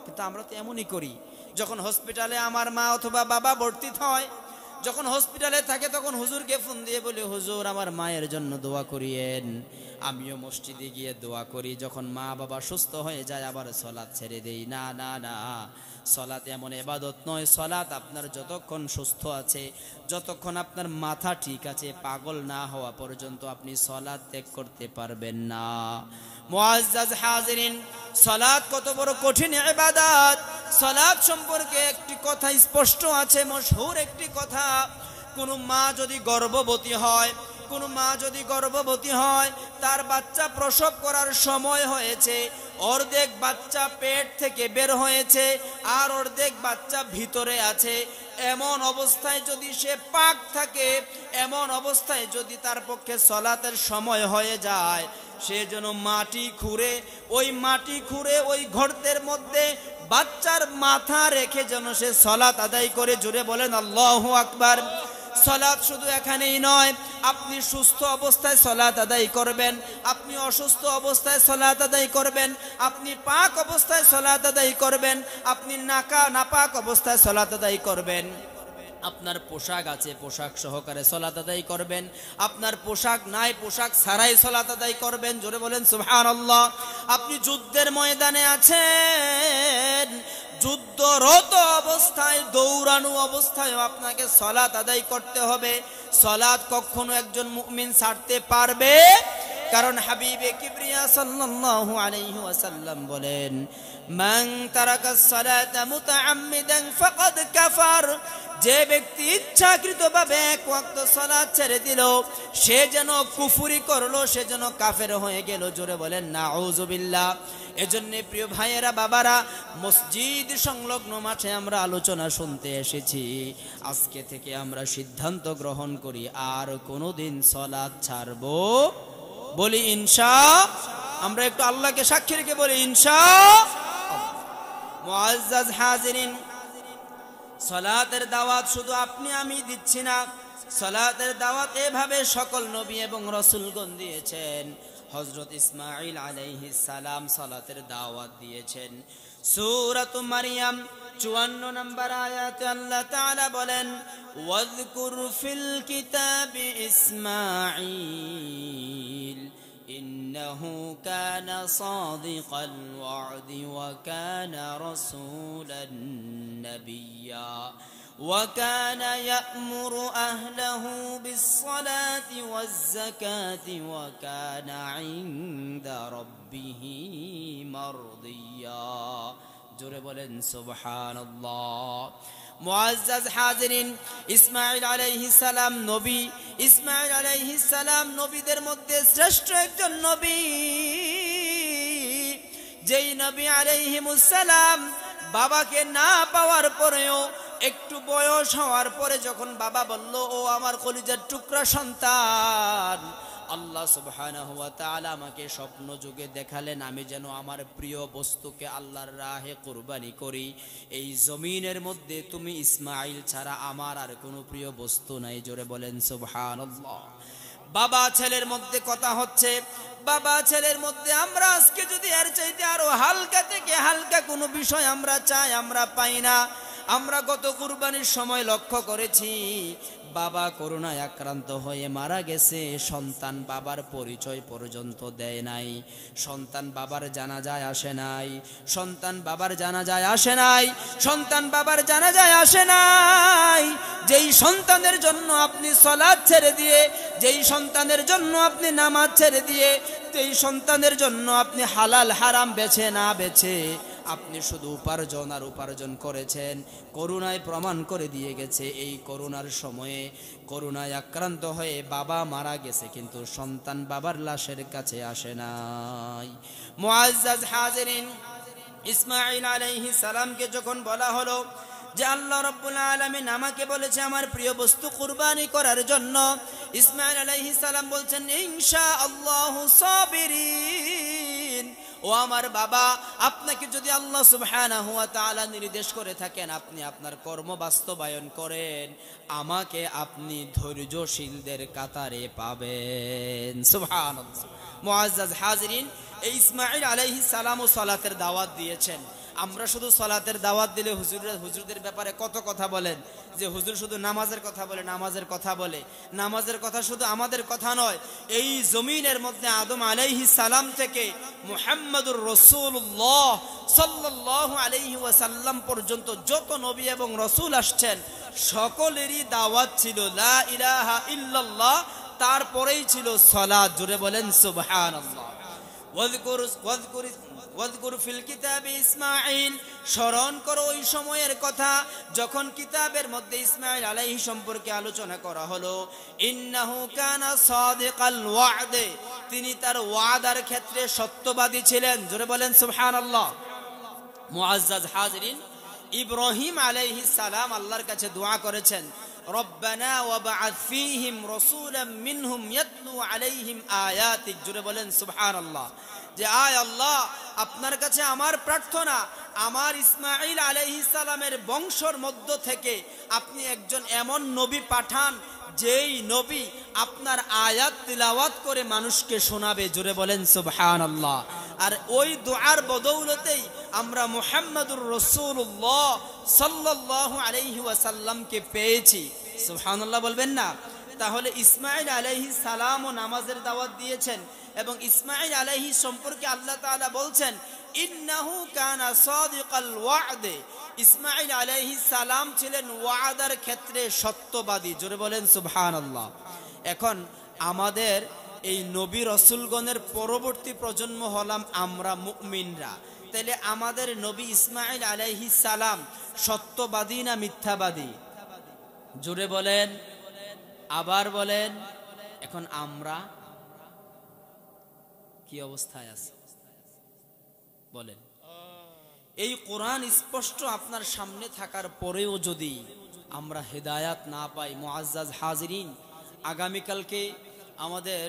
কিন্তু আমরা তো এমনই করি, যখন হসপিটালে আমার মা অথবা বাবা ভর্তি হয়, যখন হসপিটালে থাকে তখন হুজুরকে ফোন দিয়ে বলি হুজুর আমার মায়ের জন্য দোয়া করিয়েন। আমিও মসজিদে গিয়ে দোয়া করি, যখন মা বাবা সুস্থ হয়ে যায় আবার সালাত ছেড়ে দেই। না না না, সালাত এমন ইবাদত নয়। সালাত আপনার যতক্ষণ সুস্থ আছে, যতক্ষণ আপনার মাথা ঠিক আছে, পাগল না হওয়া পর্যন্ত আপনি সালাত ত্যাগ করতে পারবেন না। মুআজ্জাজ হাজিরিন, সালাত কত বড় কঠিন ইবাদত। সালাত সম্পর্কে একটি কথা স্পষ্ট আছে, মশহুর একটি কথা। কোন মা যদি গর্ভবতী হয়, কোন মা যদি গর্ভবতী হয়, তার বাচ্চা প্রসব করার সময় হয়েছে, অর্ধেক বাচ্চা পেট থেকে বের হয়েছে আর অর্ধেক বাচ্চা ভিতরে আছে, এমন অবস্থায় যদি সে পাক থাকে, এমন অবস্থায় যদি তার পক্ষে সালাতের সময় হয়ে যায়, সে যেন মাটি খুঁড়ে, ওই মাটি খুঁড়ে ওই গর্তের মধ্যে বাচ্চার মাথা রেখে যেন সে সালাত আদায় করে। জোরে বলেন আল্লাহু আকবার। সালাত শুধু এখানেই নয়, আপনি সুস্থ অবস্থায় সালাত আদায় করবেন, আপনি অসুস্থ অবস্থায় সালাত আদায় করবেন, আপনি পাক অবস্থায় সালাত আদায় করবেন, আপনি নাপাক অবস্থায় সালাত আদায় করবেন। আপনার পোশাক আছে, পোশাক সহকারে সালাত আদায় করবেন, আপনার পোশাক নাই, পোশাক ছাড়াই সালাত আদায় করবেন। জোরে বলেন সুবহানাল্লাহ। আপনি যুদ্ধের ময়দানে আছেন, যুদ্ধরত অবস্থায়, দৌড়ানো অবস্থায় আপনাকে সালাত আদায় করতে হবে। সালাত কখনো একজন মুমিন ছাড়তে পারবে? কারণ হাবিবে কিবরিয়া সাল্লাল্লাহু আলাইহি ওয়াসাল্লাম বলেন, মান তারাকাস সালাতা মুতাআম্মিদান ফাকাদ কাফার। যে ব্যক্তি ইচ্ছাকৃতভাবে এক ওয়াক্ত সালাত ছেড়ে দিল, সে যেন কুফরি করলো, সে যেন কাফের হয়ে গেল। জোরে বলেন নাউযুবিল্লাহ। এজন্য প্রিয় ভাইয়েরা, বাবারা, মসজিদ সংলগ্ন মাঠে আমরা আলোচনা শুনতে এসেছি। আজকে থেকে আমরা সিদ্ধান্ত গ্রহণ করি আর কোনোদিন সালাত ছাড়বো। বলি ইনশাআল্লাহ। আমরা একটু আল্লাহকে সাক্ষী রেখে বলি ইনশাআল্লাহ। মুআজ্জাজ হাজিরিন, সালাতের দাওয়াত শুধু আপনি আমি দিচ্ছি না, সালাতের দাওয়াত এভাবে সকল নবী এবং রাসূলগণ দিয়েছেন। হযরত ইসমাঈল আলাইহিস সালাম সালাতের দাওয়াত দিয়েছেন। সূরাত মারইয়াম 54 নম্বর আয়াতে আল্লাহ তাআলা বলেন, ওয়াযকুর ফিল কিতাবি ইসমাঈল ইন্নাহু কানা সাদিকাল ওয়া'দি ওয়া কানা রাসূলান নাবিয়্যা وكان يأمر أهله بالصلاة والزكاة وكان عند ربه مرضيا। জোরে বলেন সুবহানাল্লাহ। মুআজ্জাজ হাজিরিন, ইসমাঈল আলাইহিস সালাম নবী। ইসমাঈল আলাইহিস সালাম নবীদের মধ্যে শ্রেষ্ঠ একজন নবী। যেই নবী আলাইহিমুস সালাম বাবাকে না পাওয়ার পরেও, একটু বয়স হওয়ার পরে যখন বাবা বলল, ও আমার কলিজার টুকরা সন্তান, আল্লাহ সুবহানাহু ওয়া তাআলা আমাকে স্বপ্ন যুগে দেখালেন আমি যেন আমার প্রিয় বস্তুকে আল্লাহর রাহে কুরবানি করি। এই জমিনের মধ্যে তুমি ইসমাঈল ছাড়া আমার আর কোনো প্রিয় বস্তু নাই। জোরে বলেন সুবহানাল্লাহ। বাবা ছেলের মধ্যে কথা হচ্ছে, বাবা ছেলের মধ্যে আমরা আজকে যদি এর চাইতে আরো হালকা থেকে হালকা কোনো বিষয় আমরা চাই, আমরা পাই না। আমরা গত কুরবানির সময় লক্ষ্য করেছি বাবা করোনায় আক্রান্ত হয়ে মারা গেছে, সন্তান বাবার পরিচয় পর্যন্ত দেয় নাই, সন্তান বাবার জানাজায় আসে নাই, সন্তান বাবার জানাজায় আসে নাই, সন্তান বাবার জানাজায় আসে নাই। যেই সন্তানের জন্য আপনি সালাত ছেড়ে দিয়ে, যেই সন্তানের জন্য আপনি নামাজ ছেড়ে দিয়ে, যেই সন্তানের জন্য আপনি হালাল হারাম বেছে না বেছে আপনি শুধু উপার্জন আর উপার্জন করেছেন, করোনায় প্রমাণ করে দিয়ে গেছে এই করোনার সময়ে করোনায় আক্রান্ত হয়ে বাবা মারা গেছে, কিন্তু সন্তান বাবার লাশের কাছে আসে নাই। মুআজ্জাজ হাজিরিন, ইসমাঈল আলাইহিস সালামকে যখন বলা হলো যে আল্লাহ রাব্বুল আলামিন আমাকে বলেছে আমার প্রিয় বস্তু কুরবানি করার জন্য, ইসমাঈল আলাইহিস সালাম বলছেন ইনশাআল্লাহু সাবিরিন। ও আমার বাবা, আপনাকে যদি আল্লাহ সুবহানাহু ওয়া তাআলা নির্দেশ করে থাকেন আপনি আপনার কর্ম বাস্তবায়ন করেন, আমাকে আপনি ধৈর্যশীলদের কাতারে পাবেন। সুবহানাল্লাহ। মুআজ্জাজ হাজিরিন, এই ইসমাঈল আলাইহিস সালামও সালাতের দাওয়াত দিয়েছেন। আমরা শুধু সালাতের দাওয়াত দিলে হুজুরদের ব্যাপারে কত কথা বলেন, যে হুজুর শুধু নামাজের কথা বলে, নামাজের কথা বলে। নামাজের কথা শুধু আমাদের কথা নয়, এই জমিনের মধ্যে আদম আলাইহিস সালাম থেকে মুহাম্মদুর রাসূলুল্লাহ সাল্লাল্লাহু আলাইহি ওয়াসাল্লাম পর্যন্ত যত নবী এবং রাসূল আসছেন সকলেরই দাওয়াত ছিল লা ইলাহা ইল্লাল্লাহ, তারপরেই ছিল সালাত। জোরে বলেন সুবহানাল্লাহ। ওয়াযকুর ফিল কিতাবি ইসমাঈল, স্মরণ করো ওই সময়ের কথা যখন কিতাবের মধ্যে ইসমাঈল আলাইহিস সম্পর্কে আলোচনা করা হলো। ইন্নাহু কানা সাদিকাল ওয়া'দে, তিনি তার ওয়াদার ক্ষেত্রে সত্যবাদী ছিলেন। জোরে বলেন সুবহানাল্লাহ। মুআজ্জাজ হাজিরিন, ইব্রাহিম আলাইহিস সালাম আল্লাহর কাছে দোয়া করেছেন, রব্বানা ওয়াবআথ ফীহিম রাসূলাম মিনহুম ইয়াতলু আলাইহিম আয়াতিক। জোরে বলেন সুবহানাল্লাহ। যে আয় আল্লাহ, আপনার কাছে আমার প্রার্থনা, আমার ইসমাঈল আলাইহিস সালামের বংশের মধ্য থেকে আপনি একজন এমন নবী পাঠান যেই নবী আপনার আয়াত তিলাওয়াত করে মানুষকে শোনাবে। জোরে বলেন সুবহানাল্লাহ। আর ওই দুআর বদৌলতেই আমরা মুহাম্মদুর রাসূলুল্লাহ সাল্লাল্লাহু আলাইহি ওয়াসাল্লামকে পেয়েছি। সুবহানাল্লাহ বলবেন না? তাহলে ইসমাঈল আলাইহিস সালামও নামাজের দাওয়াত দিয়েছেন এবং ইসমাঈল আলাইহিস সম্পর্কে আল্লাহ তাআলা বলছেন ইন্নাহু কানা সাদিকাল ওয়া'দে, ইসমাঈল আলাইহিস সালাম ছিলেন ওয়াদার ক্ষেত্রে সত্যবাদী। জোরে বলেন সুবহানাল্লাহ। এখন আমাদের এই নবী রাসূলগণের পরবর্তী প্রজন্ম হলাম আমরা মুমিনরা, তাহলে আমাদের নবী ইসমাঈল আলাইহিস সালাম সত্যবাদী না মিথ্যাবাদী? জোরে বলেন, আবার বলেন। এখন আমরা কি অবস্থায় আছি বলেন? এই কোরআন স্পষ্ট আপনার সামনে থাকার পরেও যদি আমরা হেদায়াত না পাই, মুআজ্জাজ হাজিরিন, আগামীকালকে আমাদের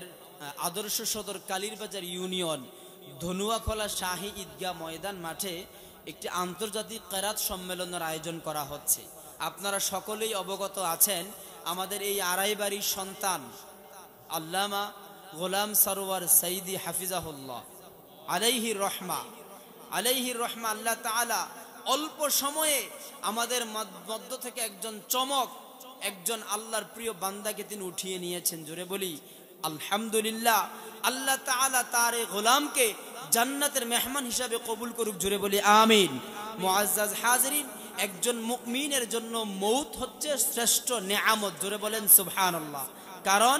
আদর্শ সদর কালীরবাজার ইউনিয়ন ধনুয়াখোলা শাহী ঈদগাহ ময়দান মাঠে একটি আন্তর্জাতিক কেরাত সম্মেলনের আয়োজন করা হচ্ছে। আপনারা সকলেই অবগত আছেন, আমাদের এই আড়াইবাড়ির সন্তান আল্লামা গোলাম সরওয়ার সাইদি হাফিজাহুল্লাহ আলাইহি রহমা আল্লাহ তাআলা অল্প সময়ে আমাদের মধ্য থেকে একজন চমক, একজন আল্লাহর প্রিয় বান্দাকে তিনি উঠিয়ে নিয়েছেন। জোরে বলি আলহামদুলিল্লাহ। আল্লাহ তাআলা তার এই গোলামকে জান্নাতের মেহমান হিসাবে কবুল করুক। জোরে বলি আমিন। মুআজ্জাজ হাজিরিন, একজন মুমিনের জন্য মৌত হচ্ছে শ্রেষ্ঠ নেয়ামত। জোরে বলেন সুবহানাল্লাহ। কারণ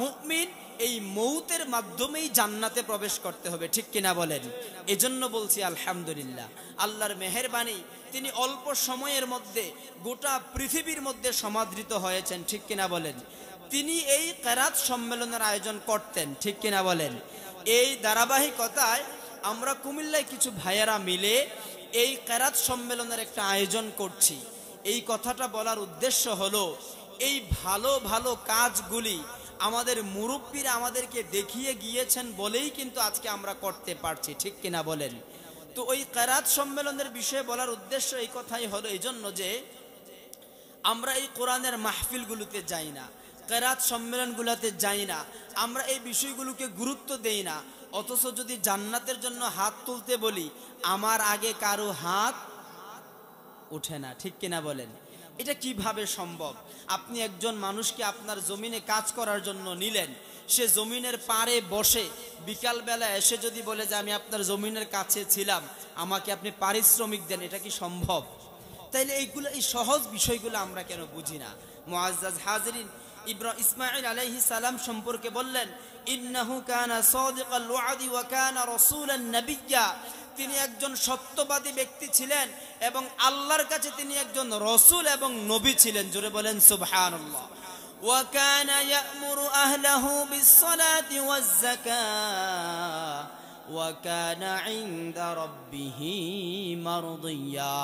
মুমিন এই মৌতের মাধ্যমেই জান্নাতে প্রবেশ করতে হবে, ঠিক কিনা বলেন? এজন্য বলছি আলহামদুলিল্লাহ। আল্লাহর মেহেরবানি, তিনি অল্প সময়ের মধ্যে গোটা পৃথিবীর মধ্যে সমাদৃত হয়েছেন, ঠিক কিনা বলেন? তিনি এই কেরাত সম্মেলনের আয়োজন করতেন, ঠিক কিনা বলেন? এই ধারাবাহিকতায় আমরা কুমিল্লায় কিছু ভাইয়েরা মিলে এই কেরাত সম্মেলনের একটা আয়োজন করছি। এই কথাটা বলার উদ্দেশ্য হলো, এই ভালো ভালো কাজগুলি আমাদের মুরব্বীরা আমাদেরকে দেখিয়ে গিয়েছেন বলেই কিন্তু আজকে আমরা করতে পারছি, ঠিক কিনা বলেন? তো ওই কেরাত সম্মেলনের বিষয়ে বলার উদ্দেশ্য এই কথাই হলো, এই জন্য যে আমরা এই কোরআনের মাহফিলগুলোতে যাই না, কেরাত সম্মেলনগুলোতে যাই না, আমরা এই বিষয়গুলোকে গুরুত্ব দেই না। অথচ যদি জান্নাতের জন্য হাত তুলতে বলি, আমার আগে কারো হাত ওঠে না, ঠিক কিনা বলেন? এটা কিভাবে সম্ভব? আপনি একজন মানুষকে আপনার জমিনে কাজ করার জন্য নিলেন, সে জমিনের পাড়ে বসে বিকালবেলা এসে যদি বলে যে আমি আপনার জমিনের কাছে ছিলাম, আমাকে আপনি পারিশ্রমিক দেন, এটা কি সম্ভব? তাইলে এইগুলো, এই সহজ বিষয়গুলো আমরা কেন বুঝি না? মুআজ্জাজ হাজিরিন, ইসমাঈল আলাইহিস সালাম সম্পর্কে বললেন, ইন্নাহু কানা সাদিকাল ওয়াদি ওয়া কানা রাসূলান নাবিয়্যা, তিনি একজন সত্যবাদী ব্যক্তি ছিলেন এবং আল্লাহর কাছে তিনি একজন রাসূল এবং নবী ছিলেন। জোরে বলেন সুবহানাল্লাহ। ওয়া কানা ইয়া'মুরু আহলাহু বিস-সালাতি ওয়াজ-যাকাহ ওয়া কানা 'ইনদা রাব্বিহি মারদিয়্যা,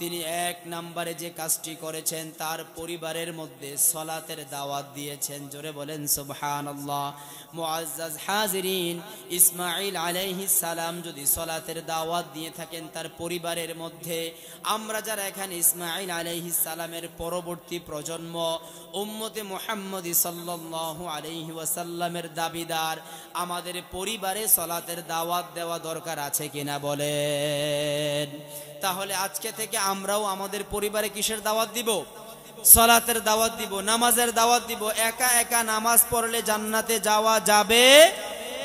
তিনি এক নম্বরে যে কাজটি করেছেন তার পরিবারের মধ্যে সালাতের দাওয়াত দিয়েছেন। জোরে বলেন সুবহানাল্লাহ। মুআজ্জাজ হাজিরিন, ইসমাঈল আলাইহিস সালাম যদি সালাতের দাওয়াত দিয়ে থাকেন তার পরিবারের মধ্যে, আমরা যারা এখানে ইসমাঈল আলাইহিস সালামের পরবর্তী প্রজন্ম, উম্মতে মুহাম্মদী সাল্লাল্লাহু আলাইহি ওয়াসাল্লামের দাবিদার, আমাদের পরিবারে সালাতের দাওয়াত দেওয়া দরকার আছে কিনা বলেন? তাহলে আজকে থেকে আমরাও আমাদের পরিবারে কিসের দাওয়াত দিব? সালাতের দাওয়াত দিব, নামাজের দাওয়াত দিব। একা একা নামাজ পড়লে জান্নাতে যাওয়া যাবে?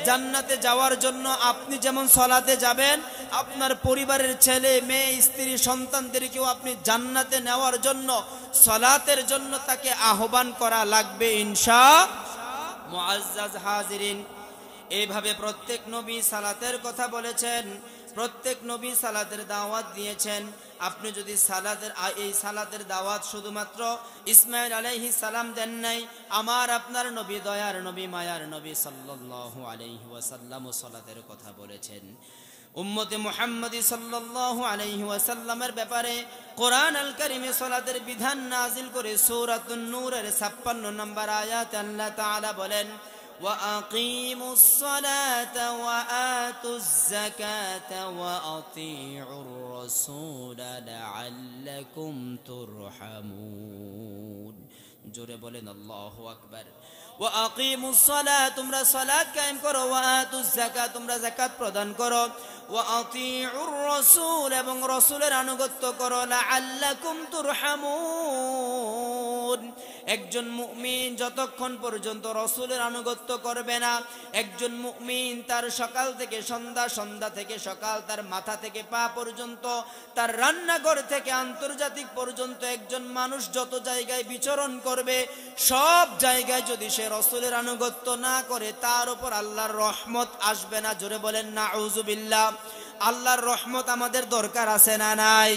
জান্নাতে যাওয়ার জন্য আপনি যেমন সালাতে যাবেন, আপনার পরিবারের ছেলে মেয়ে স্ত্রী সন্তানদেরকেও আপনি জান্নাতে নেওয়ার জন্য, সালাতের জন্য তাকে আহ্বান করা লাগবে ইনশাআল্লাহ। মুআজ্জাজ হাজিরিন, এইভাবে প্রত্যেক নবী সালাতের কথা বলেছেন, প্রত্যেক নবী সালাতের দাওয়াত দিয়েছেন। আপনি যদি এই সালাতের দাওয়াত শুধুমাত্র ইসমাঈল আলাইহিস সালাম দেন নাই, আমার আপনার নবী, দয়ার নবী, মায়ার নবী সাল্লাল্লাহু আলাইহি ওয়াসাল্লামও সালাতের কথা বলেছেন। উম্মতে মুহাম্মদী সাল্লাল্লাহু আলাইহি ওয়াসাল্লামের ব্যাপারে কোরআন আল কারীমে সালাতের বিধান নাজিল করে সূরাতুন নূরের 56 নম্বর আয়াতে আল্লাহ তাআলা বলেন, وَأَقِيمُوا الصَّلَاةَ وَآتُوا الزَّكَاةَ وَأَطِيعُوا الرَّسُولَ لَعَلَّكُمْ تُرْحَمُونَ। জোরে বলেন আল্লাহু আকবার। وَأَقِيمُوا الصَّلَاةَ, তোমরা সালাত কায়েম করো, وَآتُوا الزَّكَاةَ, তোমরা যাকাত প্রদান করো, وَأَطِيعُوا الرَّسُولَ, এবং রাসূলের আনুগত্য করো, لَعَلَّكُمْ تُرْحَمُونَ। একজন মুমিন যতক্ষণ পর্যন্ত রাসূলের আনুগত্য করবে না, একজন মুমিন তার সকাল থেকে সন্ধ্যা, সন্ধ্যা থেকে সকাল, তার মাথা থেকে পা পর্যন্ত, তার রান্নাঘর থেকে আন্তর্জাতিক পর্যন্ত একজন মানুষ যত জায়গায় বিচরণ করবে, সব জায়গায় যদি সে রাসূলের আনুগত্য না করে, তার উপর আল্লাহর রহমত আসবে না। জোরে বলেন নাউযুবিল্লাহ। আল্লাহর রহমত আমাদের দরকার আছে না নাই?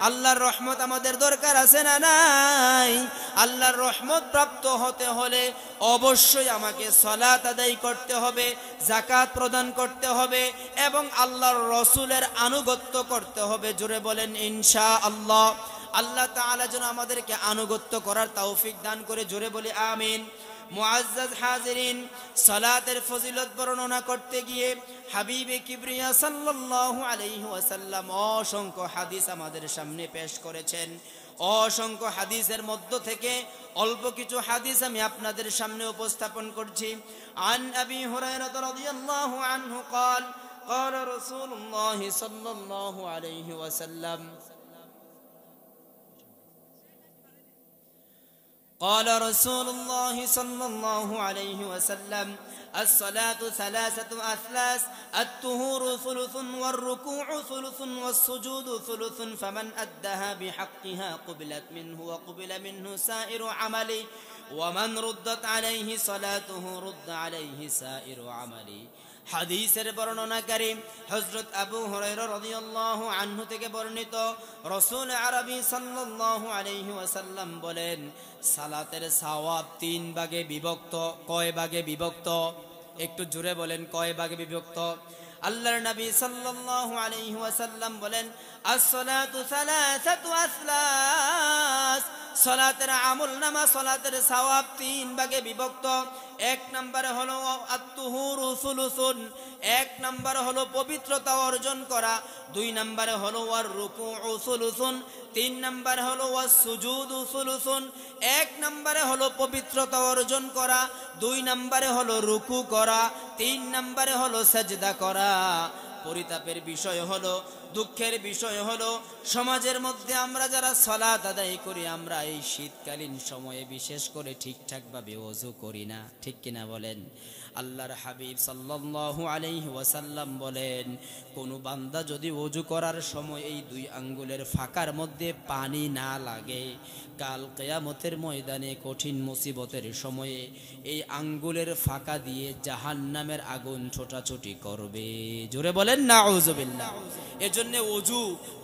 আল্লাহর রহমত আমাদের দরকার আছে না নাই? আল্লাহর রহমত প্রাপ্ত হতে হলে অবশ্যই আমাকে সালাত আদায় করতে হবে, যাকাত প্রদান করতে হবে এবং আল্লাহর রাসূলের আনুগত্য করতে হবে। জোরে বলেন ইনশাআল্লাহ। আল্লাহ তাআলা যেন আমাদেরকে আনুগত্য করার তৌফিক দান করে। জোরে বলি আমিন। মুআজ্জাজ হাজিরিন, সালাতের ফজিলত বর্ণনা করতে গিয়ে হাবিবে কিবরিয়া সাল্লাল্লাহু আলাইহি ওয়াসাল্লাম অসংখ্য হাদিস আমাদের সামনে পেশ করেছেন। অসংখ্য হাদিসের মধ্য থেকে অল্প কিছু হাদিস আমি আপনাদের সামনে উপস্থাপন করছি। আন আবি হুরায়রা রাদিয়াল্লাহু আনহু قال قال رسول الله صلى الله عليه وسلم قال رسول الله صلى الله عليه وسلم الصلاة ثلاثة أثلاث الطهور ثلث والركوع ثلث والسجود ثلث فمن أدها بحقها قبلت منه وقبل منه سائر عمله ومن ردت عليه صلاته رد عليه سائر عمله। হাদিসের বর্ণনাকারী হযরত আবু হুরায়রা রাদিয়াল্লাহু আনহু থেকে বর্ণিত, রাসূল আরবি সাল্লাল্লাহু আলাইহি ওয়াসাল্লাম বলেন, সালাতের সওয়াব 3 ভাগে বিভক্ত। কয় ভাগে বিভক্ত? একটু জোরে বলেন, কয় ভাগে বিভক্ত? আল্লাহর নবী সাল্লাল্লাহু আলাইহি ওয়াসাল্লাম বলেন, as-salatu thalathatu athlas, সালাতের আমলনামা, সালাতের সওয়াব 3 ভাগে বিভক্ত। এক নম্বরে হলো আত-তুহুরু সুলুসুন, এক নম্বরে হলো পবিত্রতা অর্জন করা, 2 নম্বরে হলো ওয়ার রুকুউ সুলুসুন, 3 নম্বরে হলো ওয়াস সুজুদু সুলুসুন। এক নম্বরে হলো পবিত্রতা অর্জন করা, 2 নম্বরে হলো রুকু করা, 3 নম্বরে হলো সাজদা করা। পরিতাপের বিষয় হলো দুঃখের বিষয় হলো সমাজের মধ্যে আমরা যারা সালাত আদায় করি আমরা এই শীতকালীন সময়ে বিশেষ করে ঠিকঠাকভাবে ওযু করি না, ঠিক কিনা বলেন? আল্লাহর হাবিব সাল্লাল্লাহু আলাইহি ওয়াসাল্লাম বলেন, কোন বান্দা যদি ওযু করার সময় এই দুই আঙ্গুলের ফাঁকার মধ্যে পানি না লাগে, কাল কিয়ামতের ময়দানে কঠিন মুসিবতের সময়ে এই আঙ্গুলের ফাঁকা দিয়ে জাহান্নামের আগুন ছোটাছুটি করবে। জোরে বলেন নাউযুবিল্লাহ। এজন্য ওযু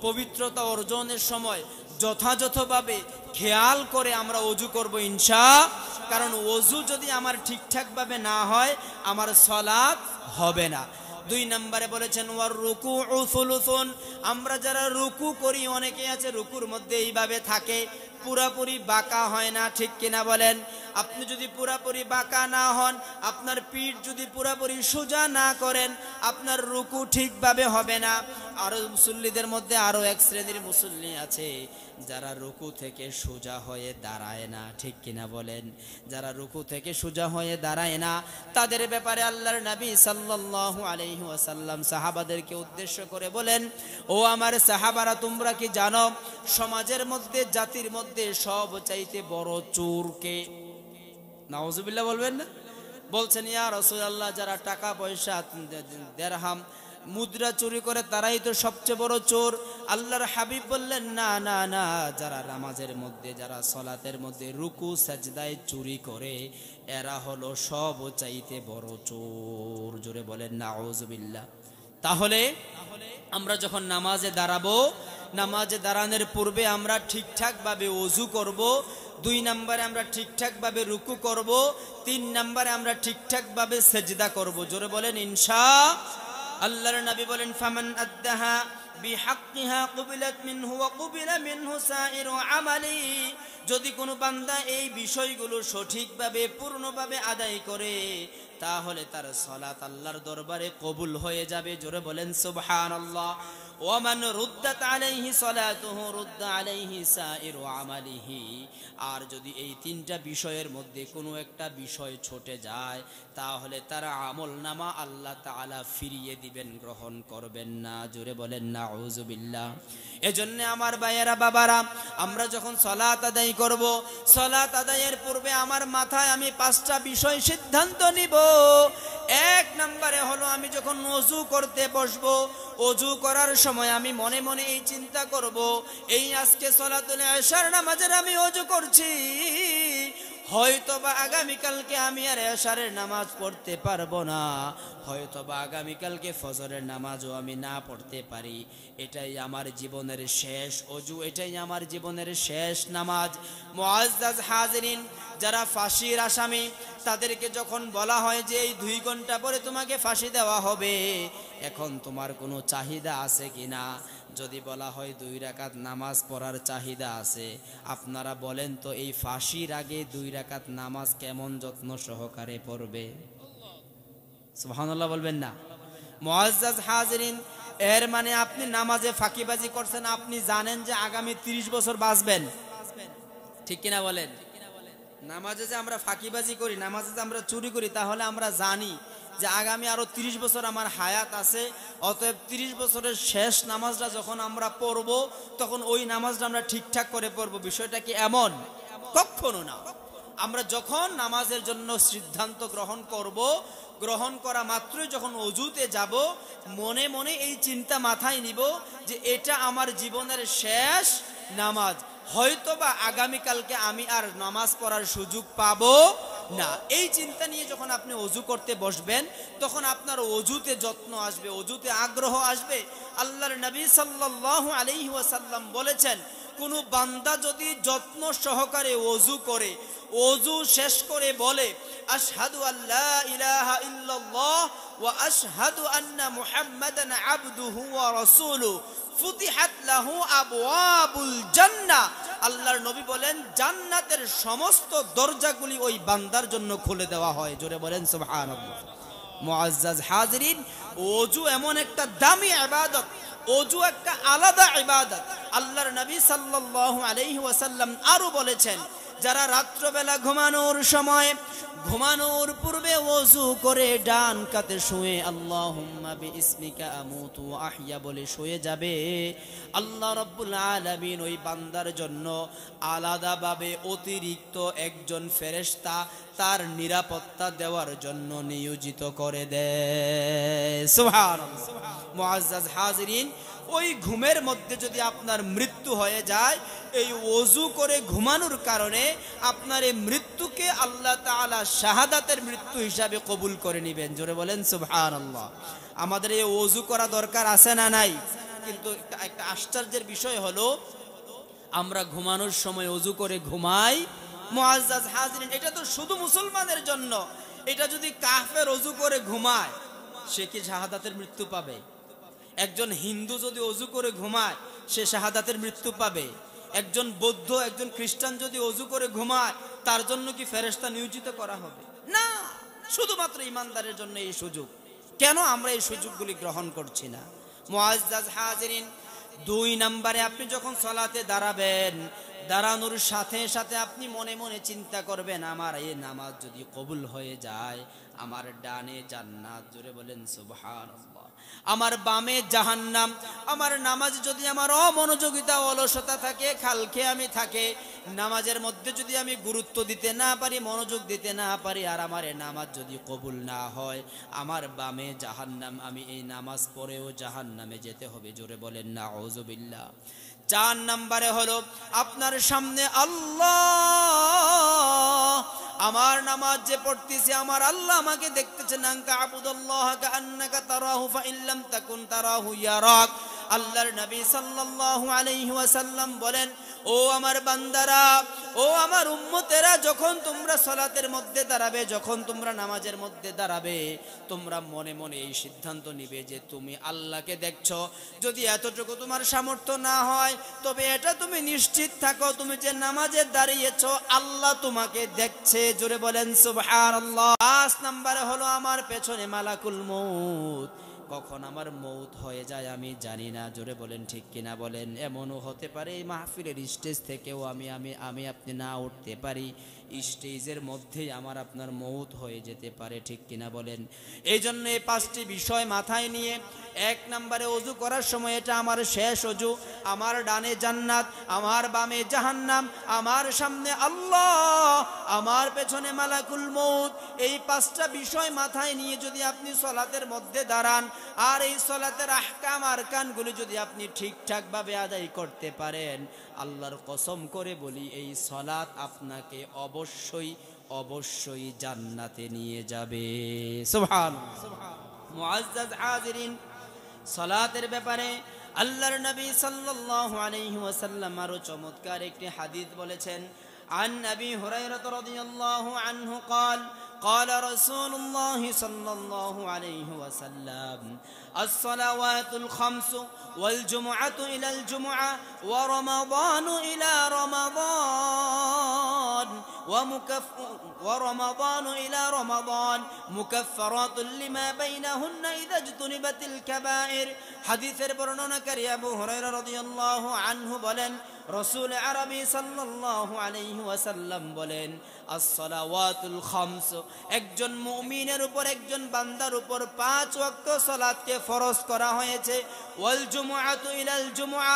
পবিত্রতা অর্জনের সময় যথাযথভাবে খেয়াল করে আমরা ওযু করব ইনশাআল্লাহ। কারণ ওযু যদি আমার ঠিকঠাকভাবে না হয় আমার সালাত হবে না। 2 নম্বরে বলেছেন ওয়ার রুকুউ সুলুসুন, আমরা যারা রুকু করি অনেকে আছে রুকুর মধ্যে এইভাবে থাকে, পুরাপুরি বাঁকা হয় না, ঠিক কিনা বলেন? আপনি যদি পুরাপুরি বাঁকা না হন, আপনার পিঠ যদি পুরাপুরি সোজা না করেন, আপনার রুকু ঠিকভাবে হবে না। আরো মুসল্লিদের মধ্যে আরো এক শ্রেণীর মুসল্লি আছে যারা রুকু থেকে সোজা হয়ে দাঁড়ায় না, ঠিক কিনা বলেন? যারা রুকু থেকে সোজা হয়ে দাঁড়ায় না তাদের ব্যাপারে আল্লাহর নবী সাল্লাল্লাহু আলাইহি ওয়াসাল্লাম সাহাবাদেরকে উদ্দেশ্য করে বলেন, ও আমার সাহাবারা, তোমরা কি জানো সমাজের মধ্যে জাতির মধ্যে সবচাইতে বড় চোর কে? নাউযুবিল্লাহ বলবেন না? বলছেন ইয়া রাসূলুল্লাহ, যারা টাকা পয়সা দিরহাম মুদ্রা চুরি করে তারাই তো সবচেয়ে বড় চোর। আল্লাহর হাবিব বললেন, না না না, যারা নামাজের মধ্যে যারা সালাতের মধ্যে রুকু সাজদায় চুরি করে এরা হলো সবচাইতে বড় চোর। জোরে বলেন নাউযুবিল্লাহ। তাহলে আমরা যখন নামাজে দাঁড়াবো, নামাজে দাঁড়ানোর পূর্বে আমরা ঠিকঠাকভাবে ওযু করব। 2 নম্বরে আমরা ঠিকঠাকভাবে রুকু করব। 3 নম্বরে আমরা ঠিকঠাকভাবে সেজদা করব। জোরে বলেন ইনশাআল্লাহ। আল্লাহর নবী বলেন, ফামান আদ্দাহা বিহাক্কিহা কুবিলাত মিনহু ওয়া কুবিলা মিনহু সাইরু আমালি, যদি কোনো বান্দা এই বিষয়গুলো সঠিকভাবে পূর্ণভাবে আদায় করে তাহলে তার সালাত আল্লাহর দরবারে কবুল হয়ে যাবে। জোরে বলেন সুবহানাল্লাহ। ওয়ামান রুদ্দাত আলাইহি সালাতুহু রুদ্দা আলাইহি সাইরু আমালিহি, আর যদি এই 3টা বিষয়ের মধ্যে কোনো একটা বিষয় ছুটে যায় তাহলে তার আমলনামা আল্লাহ তাআলা ফিরিয়ে দিবেন, গ্রহণ করবেন না। জোরে বলেন নাউযুবিল্লাহ। এজন্য আমার ভাইয়েরা বাবারা, আমরা যখন সালাত আদায় করব, সালাত আদায়ের পূর্বে আমার মাথায় আমি 5টা বিষয় সিদ্ধান্ত নিব। 1 নম্বরে হলো আমি যখন ওযু করতে বসবো, ওযু করার সময় আমি মনে মনে এই চিন্তা করব, এই আজকে সালাতুল ইশার নামাজের আমি ওযু করছি, হয়তোবা আগামীকালকে আমি আর ইশারের নামাজ পড়তে পারবো না, হয়তোবা আগামীকালকে ফজরের নামাজও আমি না পড়তে পারি। এটাই আমার জীবনের শেষ ওযু, এটাই আমার জীবনের শেষ নামাজ। মুআজ্জাজ হাজিরিন, যারা ফাঁসির আসামি তাদেরকে যখন বলা হয় যে এই 2 ঘন্টা পরে তোমাকে ফাঁসি দেওয়া হবে, এখন তোমার কোনো চাহিদা আছে কিনা? যদি বলা হয় 2 রাকাত নামাজ পড়ার চাহিদা আছে, আপনারা বলেন তো এই ফাঁসির আগে 2 রাকাত নামাজ কেমন যত্ন সহকারে পড়বে? সুবহানাল্লাহ বলবেন না? মুআজ্জাজ হাজিরিন, এর মানে আপনি নামাজে ফাঁকিবাজি করছেন, আপনি জানেন যে আগামী 30 বছর বাঁচবেন, ঠিক কিনা বলেন? নামাজে যে আমরা ফাঁকিবাজি করি, নামাজে যে আমরা চুরি করি, তাহলে আমরা জানি যে আগামী আরো 30 বছর আমার হায়াত আছে, অতএব 30 বছরের শেষ নামাজটা যখন আমরা পড়ব তখন ওই নামাজটা আমরা ঠিকঠাক করে পড়ব। বিষয়টা কি এমন? কখনো না। আমরা যখন নামাজের জন্য সিদ্ধান্ত গ্রহণ করব, গ্রহণ করা মাত্রই যখন ওযুতে যাব, মনে মনে এই চিন্তা মাথায় নিব যে এটা আমার জীবনের শেষ নামাজ, হয়তোবা আগামীকালকে আমি আর নামাজ পড়ার সুযোগ পাবো না। এই চিন্তা নিয়ে যখন আপনি ওযু করতে বসবেন তখন আপনার ওযুতে যত্ন আসবে, ওযুতে আগ্রহ আসবে। আল্লাহর নবী সাল্লাল্লাহু আলাইহি ওয়াসাল্লাম বলেছেন, কোনো বান্দা যদি যত্ন সহকারে ওযু করে, ওযু শেষ করে বলে আশহাদু আল্লা ইলাহা ইল্লাল্লাহ ওয়া আশহাদু আন্না মুহাম্মাদান আবদুহু ওয়া রাসূলুহু, ফুতিহাত লাহু আবওয়াবুল জান্নাহ, আল্লাহর নবী বলেন জান্নাতের সমস্ত দরজাগুলি ওই বান্দার জন্য খুলে দেওয়া হয়। জোরে বলেন সুবহানাল্লাহ। মুআজ্জাজ হাজিরিন, ওযু এমন একটা দামি ইবাদত, ওযু একটা আলাদা ইবাদত। আল্লাহর নবী সাল্লাল্লাহু আলাইহি ওয়াসাল্লাম আরো বলেছেন, যারা রাত্রবেলা ঘুমানোর সময় ঘুমানোর পূর্বে ওযু করে ডান কাতে শুয়ে আল্লাহুম্মা বিইসমিকা আমুতু ওয়া আহইয়া বলে শুয়ে যাবে, আল্লাহ রাব্বুল আলামিন ওই বান্দার জন্য আলাদাভাবে অতিরিক্ত একজন ফেরেশতা তার নিরাপত্তা দেওয়ার জন্য নিয়োজিত করে দেয়। সুবহানাল্লাহ। মুআজ্জাজ হাজিরিন, ওই ঘুমের মধ্যে যদি আপনার মৃত্যু হয়ে যায়, এই ওযু করে ঘুমানোর কারণে আপনার এই মৃত্যুকে আল্লাহ তাআলা শাহাদাতের মৃত্যু হিসাবে কবুল করে নেবেন। জোরে বলেন সুবহানাল্লাহ। আমাদের এই ওযু করা দরকার আছে না নাই? কিন্তু একটা আশ্চর্যের বিষয় হলো আমরা ঘুমানোর সময় ওযু করে ঘুমাই। মুআজ্জাজ হাজিরিন, এটা তো শুধু মুসলমানের জন্য। এটা যদি কাফের ওযু করে ঘুমায়, সে কি শাহাদাতের মৃত্যু পাবে? একজন হিন্দু যদি ওযু করে ঘুমায়, সে শাহাদাতের মৃত্যু পাবে? একজন বৌদ্ধ, একজন খ্রিস্টান যদি ওযু করে ঘুমায়, তার জন্য কি ফেরেশতা নিয়োজিত করা হবে? না, শুধুমাত্র ঈমানদারের জন্য এই সুযোগ। কেন আমরা এই সুযোগগুলি গ্রহণ করছি না? মুআজ্জাজ হাজিরিন, 2 নম্বরে আপনি যখন সালাতে দাঁড়াবেন, দাঁড়ানোর সাথে সাথে আপনি মনে মনে চিন্তা করবেন, আমার এই নামাজ যদি কবুল হয়ে যায়, আমার ডানে জান্নাত। জোরে বলেন সুবহানাল্লাহ। আমার বামে জাহান্নাম। আমার নামাজ যদি আমার অমনোযোগিতা, অলসতা থাকে, খালখেয়ামি থাকে, নামাজের মধ্যে যদি আমি গুরুত্ব দিতে না পারি, মনোযোগ দিতে না পারি, আর আমার এই নামাজ যদি কবুল না হয়, আমার বামে জাহান্নাম, আমি এই নামাজ পড়েও জাহান্নামে যেতে হবে। জোরে বলেন নাউযুবিল্লাহ। 4 নম্বরে হলো আপনার সামনে আল্লাহ, আমার নামাজ যে পড়তেছি আমার আল্লাহ আমাকে দেখতেছেন। আনকা আবুদুল্লাহ কাআন্নাকা তারাহু ফাইল্লাম তাকুন তারাহু ইয়ারাক। আল্লাহর নবী সাল্লাল্লাহু আলাইহি ওয়াসাল্লাম বলেন, ও আমার বান্দারা, ও আমার উম্মতেরা, যখন তোমরা সালাতের মধ্যে দাঁড়াবে, যখন তোমরা নামাজের মধ্যে দাঁড়াবে, তোমরা মনে মনে এই সিদ্ধান্ত নিবে যে তুমি আল্লাহকে দেখছো। যদি এতটুকু তোমার সামর্থ্য না হয়, তবে এটা তুমি নিশ্চিত থাকো, তুমি যে নামাজে দাঁড়িয়েছো আল্লাহ তোমাকে দেখছে। জোরে বলেন সুবহানাল্লাহ। 5 নম্বরে হলো আমার পেছনে মালাকুল মউত। কখন আমার মৌত হয়ে যায় আমি জানি না। জোরে বলেন ঠিক কিনা বলেন। এমনও হতে পারে এই মাহফিলের স্টেজ থেকেও আমি আপনি না উঠতে পারি, স্টেজের মধ্যেই আমার আপনার মৌত হয়ে যেতে পারে, ঠিক কিনা বলেন। এই জন্য এই 5টি বিষয় মাথায় নিয়ে 1 নম্বরে ওযু করার সময় এটা আমার শেষ ওযু, আমার ডানে জান্নাত, আমার বামে জাহান্নাম, আমার সামনে আল্লাহ, আমার পেছনে মালাকুল মউত। এই 5টা বিষয় মাথায় নিয়ে যদি আপনি সালাতের মধ্যে দাঁড়ান, আর এই সালাতের আহকাম আরকানগুলি যদি আপনি ঠিকঠাক ভাবে আদায় করতে পারেন, আল্লাহর কসম করে বলি এই সালাত আপনাকে অবশ্যই অবশ্যই জান্নাতে নিয়ে যাবে। সুবহানাল্লাহ। মুআজ্জাজ হাজিরিন, সালাতের ব্যাপারে আল্লাহর নবী সাল্লাল্লাহু আলাইহি ওয়াসাল্লাম আরো চমৎকার একটি হাদিস বলেছেন। عن أبي هريرة رضي الله عنه قال قال رسول الله صلى الله عليه وسلم الصلوات الخمس والجمعة إلى الجمعة ورمضان إلى رمضان ورمضان إلى رمضان مكفرات لما بينهن إذا اجتنبت الكبائر। হাদিসের বর্ণনাকারী আবু হুরায়রা রাদিয়াল্লাহু আনহু বলেন, রাসূল আরবি সাল্লাল্লাহু আলাইহি ওয়াসাল্লাম বলেন, as-salawatul khams, একজন মুমিনের উপর, একজন বান্দার উপর 5 ওয়াক্ত সালাতকে ফরজ করা হয়েছে। ওয়াল জুমআতু ইলাল জুমআ,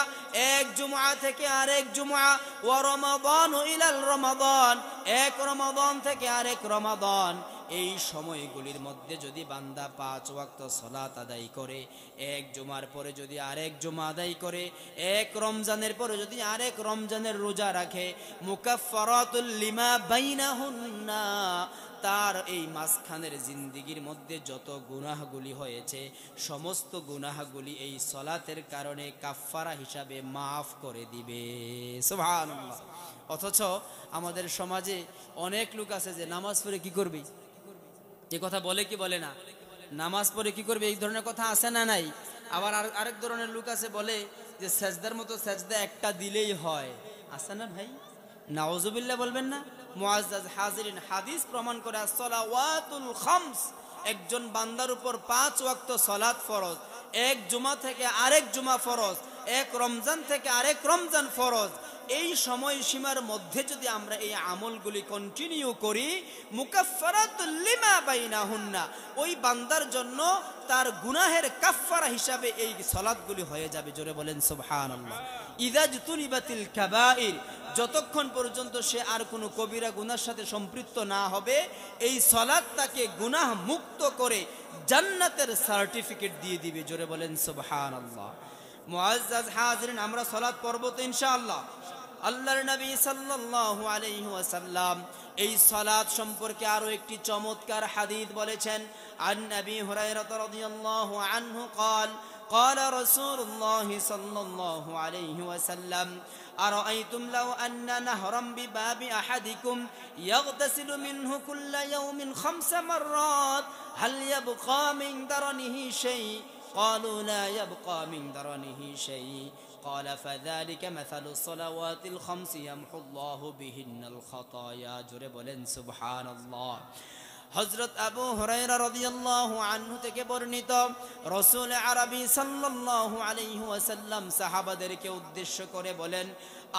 এক জুমআ থেকে আরেক জুমআ। ওয়া রমাদানু ইলাল রমাদান, এক রমাদান থেকে আরেক রমাদান। এই সময়গুলির মধ্যে যদি বান্দা 5 ওয়াক্ত সালাত আদায় করে, এক জুমার পরে যদি আরেক জুমা আদায় করে, এক রমজানের পরে যদি আরেক রমজানের রোজা রাখে, মুকাফফারাতুল লিমা বাইনাহুন্না, তার এই মাঝখানের জিন্দেগির মধ্যে যত গুনাহগুলি হয়েছে সমস্ত গুনাহগুলি এই সালাতের কারণে কাফফারা হিসাবে মাফ করে দিবে। সুবহানাল্লাহ। অথচ আমাদের সমাজে অনেক লোক আছে যে নামাজ পড়ে কি করবে, এই কথা বলে কি বলে না, নামাজ পড়ে কি করবে, এই ধরনের কথা আছে না নাই? আবার আরেক ধরনের লোক আছে বলে যে সেজদার মতো সেজদা একটা দিলেই হয়, আছে না ভাই? নাউযুবিল্লাহ বলবেন না? মুআজ্জাজ হাজিরিন, হাদিস প্রমাণ করে as-salawatul khams, একজন বান্দার উপর 5 ওয়াক্ত সালাত ফরজ, এক জুমা থেকে আরেক জুমা ফরজ, এক রমজান থেকে আরেক রমজান ফরজ। এই সময়সীমার মধ্যে যদি আমরা এই আমলগুলি কন্টিনিউ করি, মুকাফফারাতুল লিমা বাইনাহুন্না, ওই বান্দার জন্য তার গুনাহের কাফফারা হিসাবে এই সালাতগুলি হয়ে যাবে। জোরে বলেন সুবহানাল্লাহ। ইযা জতুনিবাতিল কাবাইর, যতক্ষণ পর্যন্ত সে আর কোনো কবিরা গুনার সাথে সম্পৃক্ত না হবে, এই সালাত তাকে গুনাহ মুক্ত করে জান্নাতের সার্টিফিকেট দিয়ে দিবে। জোরে বলেন সুবহানাল্লাহ। মুআজ্জাজ হাজিরিন, আমরা সালাত পড়ব তো ইনশাআল্লাহ। আল্লাহর নবী সাল্লাল্লাহু আলাইহি ওয়াসাল্লাম এই সালাত সম্পর্কে আরো একটি চমৎকার হাদিস বলেছেন। আন নবী হুরায়রা রাদিয়াল্লাহু আনহু قال قال رسول الله صلى الله عليه وسلم أرأيتم لو أن نهرا بباب أحدكم يغتسل منه كل يوم 5 مرات هل يبقى من درنه شيء قالوا لا يبقى من درنه شيء قال فذلك مثل الصلوات الخمس يمحو الله بهن الخطايا। জোরে বলেন সুবহানাল্লাহ। হযরত আবু হুরায়রা রাদিয়াল্লাহু আনহু থেকে বর্ণিত, রাসূল আরবী সাল্লাল্লাহু আলাইহি ওয়াসাল্লাম সাহাবাদেরকে উদ্দেশ্য করে বলেন,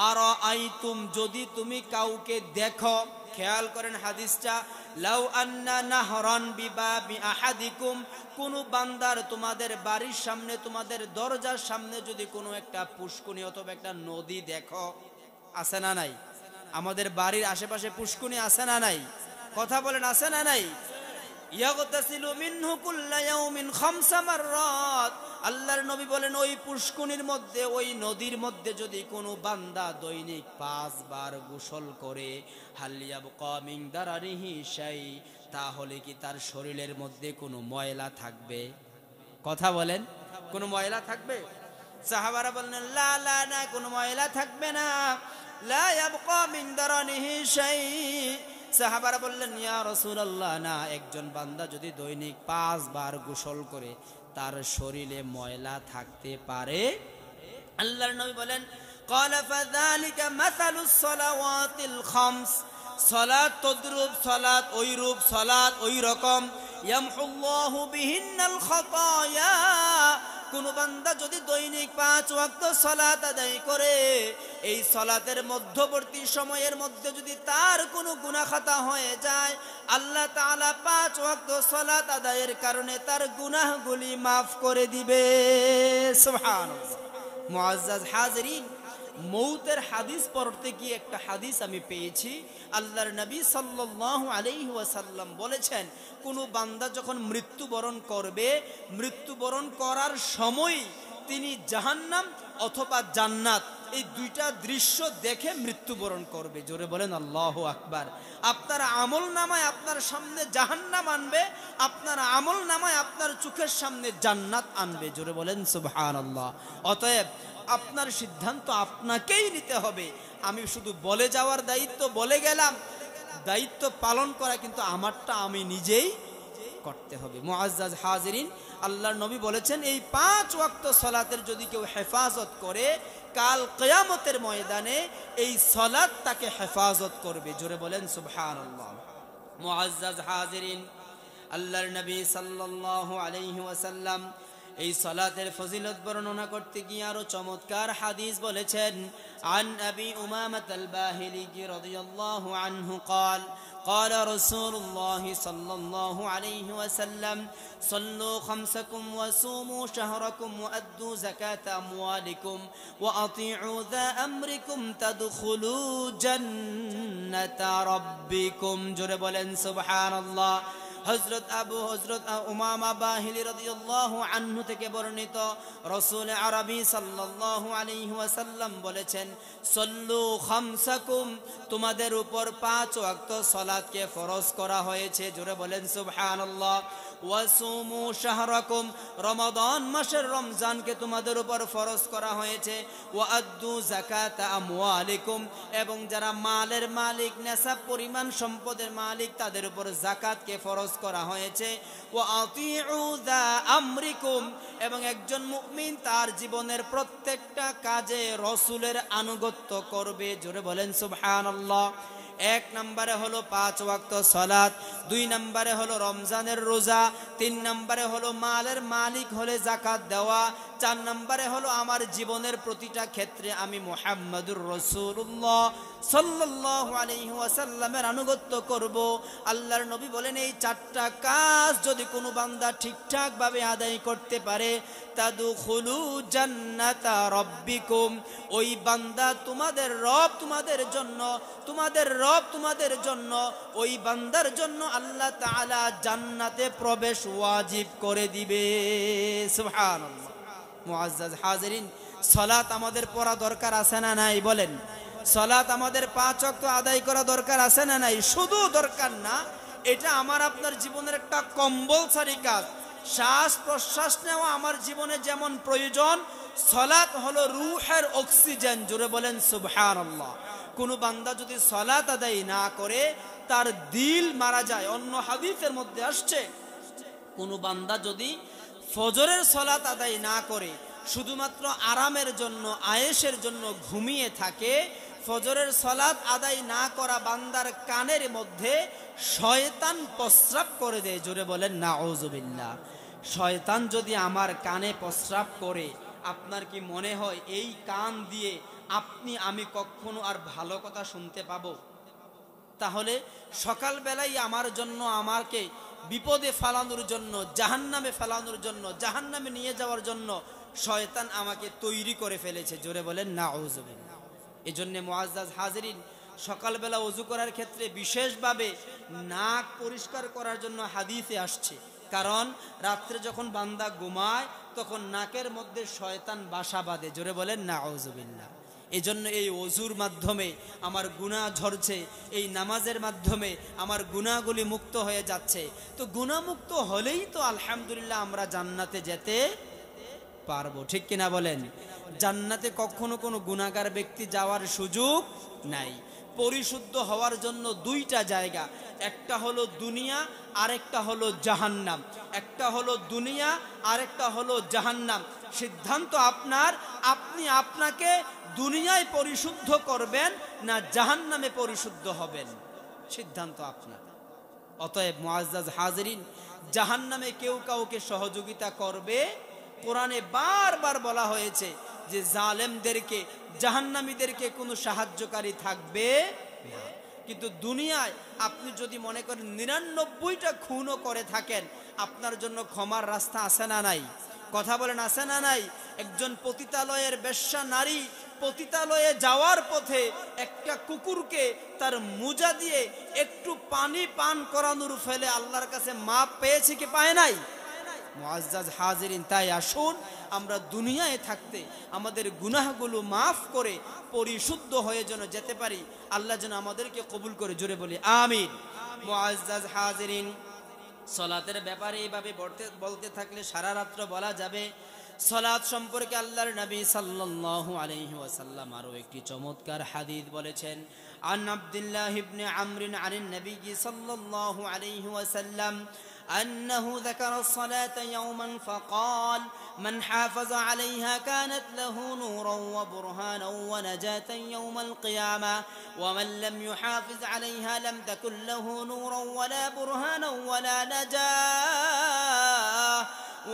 আরাআইতুম, যদি তুমি কাউকে দেখো, খেয়াল করেন হাদিসটা, লাউ আন্না নাহরান বিবাবি আহাদিকুম, কোন বান্দার তোমাদের বাড়ির সামনে, তোমাদের দরজার সামনে যদি কোনো একটা পুষ্কুনি অথবা একটা নদী দেখো, আছে না নাই? আমাদের বাড়ির আশেপাশে পুষ্কুনি আছে না নাই? কথা বলেন, আছে না নাই? ইয়াগতাসিলু মিনহু কুল্লা ইয়াউমিন 5 মাররাত, আল্লাহর নবী বলেন ওই পুষ্কুনির মধ্যে, ওই নদীর মধ্যে যদি কোনো বান্দা দৈনিক 5 বার গোসল করে, হাল ইয়াবকা মিন দারারিহি শাই, তাহলে কি তার শরীরের মধ্যে কোনো ময়লা থাকবে? কথা বলেন, কোনো ময়লা থাকবে? সাহাবারা বললেন লা লা, না, কোনো ময়লা থাকবে না। লা ইয়াবকা মিন দারানিহি শাই, সাহাবারা বললেন ইয়া রাসূলুল্লাহ, না, একজন বান্দা যদি দৈনিক 5 বার গোসল করে তার শরীরে ময়লা থাকতে পারে? আল্লাহর নবী বলেন ক্বালা ফাযালিকা মাসালুস সালাওয়াতিল খামস, সালাত তদ্রুপ, সালাত ওইরূপ, সালাত ওই রকম, ইয়ামহুল্লাহু বিহিন্নাল খাতায়া, কোন বান্দা যদি দৈনিক 5 ওয়াক্ত সালাত আদায় করে, এই সালাতের মধ্যবর্তী সময়ের মধ্যে যদি তার কোনো গুনাহ খাতা হয়ে যায়, আল্লাহ তাআলা 5 ওয়াক্ত সালাত আদায়ের কারণে তার গুনাহগুলি মাফ করে দিবে। সুবহানাল্লাহ। মুআজ্জাজ হাজিরিন, মৌতের হাদিস পড়তে গিয়ে একটা হাদিস আমি পেয়েছি। আল্লাহর নবী সাল্লাল্লাহু আলাইহি ওয়াসাল্লাম বলেছেন, কোনো বান্দা যখন মৃত্যুবরণ করবে, মৃত্যুবরণ করার সময় তিনি জাহান্নাম অথবা জান্নাত, এই দুইটা দৃশ্য দেখে মৃত্যুবরণ করবে। জোরে বলেন আল্লাহু আকবার। আপনার আমল নামায় আপনার সামনে জাহান্নাম আনবে, আপনার আমল নামায় আপনার চোখের সামনে জান্নাত আনবে। জোরে বলেন সুবহানাল্লাহ। অতএব আপনার সিদ্ধান্ত আপনাকেই নিতে হবে। আমি শুধু বলে যাওয়ার দায়িত্ব, বলে গেলাম, দায়িত্ব পালন করা কিন্তু আমারটা আমি নিজেই করতে হবে। মুআজ্জাজ হাজিরিন, আল্লাহর নবী বলেছেন এই 5 ওয়াক্ত সালাতের যদি কেউ হেফাজত করে, কাল কিয়ামতের ময়দানে এই সালাত তাকে হেফাজত করবে। জোরে বলেন সুবহানাল্লাহ। মুআজ্জাজ হাজিরিন, আল্লাহর নবী সাল্লাল্লাহু আলাইহি ওয়াসাল্লাম এই সালাতের ফজিলত বর্ণনা করতে গিয়ে আরো চমৎকার হাদিস বলেছেন। আন আবি উমামাহ আল-বাহিলি রাদিয়াল্লাহু আনহু قال قال رسول الله صلى الله عليه وسلم صلوا خمسكم وصوموا شهركم وأدوا زكاة أموالكم وأطيعوا ذا أمركم تدخلوا جنة ربكم। জোরে বলেন সুবহানাল্লাহ। হযরত উমামা বাহিলি রাদিয়াল্লাহু আনহু থেকে বর্ণিত, রাসূল আরবী সাল্লাল্লাহু আলাইহি ওয়াসাল্লাম বলেছেন, সল্লু খামসাকুম, তোমাদের উপর 5 ওয়াক্ত সালাতকে ফরজ করা হয়েছে। জোরে বলেন সুবহানাল্লাহ। ওয়াসুমু শাহরাকুম, রমাদান মাসের রমজানকে তোমাদের উপর ফরজ করা হয়েছে। ওয়াআদ্দু যাকাতা আমওয়ালিকুম, এবং যারা মালের মালিক, নেসাব পরিমাণ সম্পদের মালিক, তাদের উপর যাকাতকে ফরজ করা হয়েছে। ওয়াআতিউ যা আমরিকুম, এবং একজন মুমিন তার জীবনের প্রত্যেকটা কাজে রাসূলের আনুগত্য করবে। জোরে বলেন সুবহানাল্লাহ। এক নম্বরে হলো 5 ওয়াক্ত সালাত, 2 নম্বরে হলো রমজানের রোজা, 3 নম্বরে হলো মালের মালিক হলে যাকাত দেওয়া, 4 নম্বরে হলো আমার জীবনের প্রতিটা ক্ষেত্রে আমি মুহাম্মাদুর রাসূলুল্লাহ সাল্লাল্লাহু আলাইহি ওয়াসাল্লামের আনুগত্য করব। আল্লাহর নবী বলেন এই 4টা কাজ যদি কোনো বান্দা ঠিকঠাক ভাবে আদায় করতে পারে, তাদখুলু জান্নাতা রাব্বিকুম, ওই বান্দা তোমাদের রব তোমাদের জন্য ওই বান্দার জন্য আল্লাহ তাআলা জান্নাতে প্রবেশ ওয়াজিব করে দিবে। সুবহানাল্লাহ। মুআজ্জাজ হাজিরিন, সালাত আমাদের পড়া দরকার আছে না নাই বলেন? সালাত আমাদের 5 ওয়াক্ত আদায় করা দরকার আছে না নাই? শুধু দরকার না, এটা আমার আপনার জীবনের একটা কম্পালসরি কাজ। শ্বাস প্রশ্বাস নেওয়া আমার জীবনে যেমন প্রয়োজন, সালাত হলো রূহের অক্সিজেন। জোরে বলেন সুবহানাল্লাহ। কোন বান্দা যদি সালাত আদায় না করে তার দিল মারা যায়। অন্য হাদিসের মধ্যে আসছে, কোন বান্দা যদি ফজরের সালাত আদায় না করে, শুধুমাত্র আরামের জন্য আয়েশের জন্য ঘুমিয়ে থাকে, ফজরের সালাত আদায় না করা বান্দার কানের মধ্যে শয়তান প্রস্রাব করে দেয়। জোরে বলেন নাউজুবিল্লাহ। শয়তান যদি আমার কানে প্রস্রাব করে, আপনার কি মনে হয় এই কান দিয়ে আমি কখনো আর ভালো কথা শুনতে পাবো? তাহলে সকালবেলায় আমার জন্য, আমাকে বিপদে ফেলানোর জন্য, জাহান্নামে ফেলানোর জন্য, জাহান্নামে নিয়ে যাওয়ার জন্য শয়তান আমাকে তৈরি করে ফেলেছে। জোরে বলেন নাউজুবিল্লাহ। এজন্য মুআজ্জাজ হাজিরিন, সকালবেলা ওযু করার ক্ষেত্রে বিশেষভাবে নাক পরিষ্কার করার জন্য হাদিসে আসছে। কারণ রাত্রে যখন বান্দা ঘুমায় তখন নাকের মধ্যে শয়তান বাসা বাঁধে। জোরে বলেন নাউজুবিল্লাহ। এজন্য এই ওযুর মাধ্যমে আমার গুনাহ ঝরছে, এই নামাজের মাধ্যমে আমার গুনাহগুলি মুক্ত হয়ে যাচ্ছে। তো গুনাহ মুক্ত হলেই তো আলহামদুলিল্লাহ আমরা জান্নাতে যেতে পারবো, ঠিক কিনা বলেন? জান্নাতে কখনো কোনো গুনাহগার ব্যক্তি যাওয়ার সুযোগ নাই। পরিশুদ্ধ হওয়ার জন্য 2টা জায়গা, একটা হলো দুনিয়া, আরেকটা হলো জাহান্নাম। একটা হলো দুনিয়া, আরেকটা হলো জাহান্নাম। সিদ্ধান্ত আপনার, আপনি আপনাকে দুনিয়ায় পরিশুদ্ধ করবেন না জাহান্নামে পরিশুদ্ধ হবেন, সিদ্ধান্ত আপনার। অতএব মুআজ্জাজ হাজিরিন, জাহান্নামে কেউ কাউকে সহযোগিতা করবে? কোরআনে বারবার বলা হয়েছে যে জালেমদেরকে, জাহান্নামীদেরকে কোনো সাহায্যকারী থাকবে না। কিন্তু দুনিয়ায় আপনি যদি মনে করেন 99টা খুনও করে থাকেন, আপনার জন্য ক্ষমার রাস্তা আছে না নাই? কথা বলেন আছে না নাই? একজন পতিতালয়ের বেশ্যা নারী পতিতালয়ে যাওয়ার পথে একটা কুকুরকে তার মুজা দিয়ে একটু পানি পান করানোর ফলে আল্লাহর কাছে মাপ পেয়েছে কি পায় নাই? মুআজ্জাজ হাজিরিন, তাই আসুন আমরা দুনিয়ায় থাকতে আমাদের গুনাহগুলো মাফ করে পরিশুদ্ধ হয়ে যেন যেতে পারি। আল্লাহ যেন আমাদেরকে কবুল করে। জোরে বলি আমিন। মুআজ্জাজ হাজিরিন, সালাতের ব্যাপারে এইভাবে বলতে থাকলে সারা রাত্র বলা যাবে। সালাত সম্পর্কে আল্লাহর নবী সাল্লাল্লাহু আলাইহি ওয়াসাল্লাম আরো একটি চমৎকার হাদিস বলেছেন। আন আব্দুল্লাহ ইবনে আমর আনিন নবী সাল্লাল্লাহু আলাইহি ওয়াসাল্লাম أنه ذكر الصلاة يوما فقال من حافظ عليها كانت له نورا وبرهانا ونجاة يوم القيامة ومن لم يحافظ عليها لم تكن له نورا ولا برهانا ولا نجاة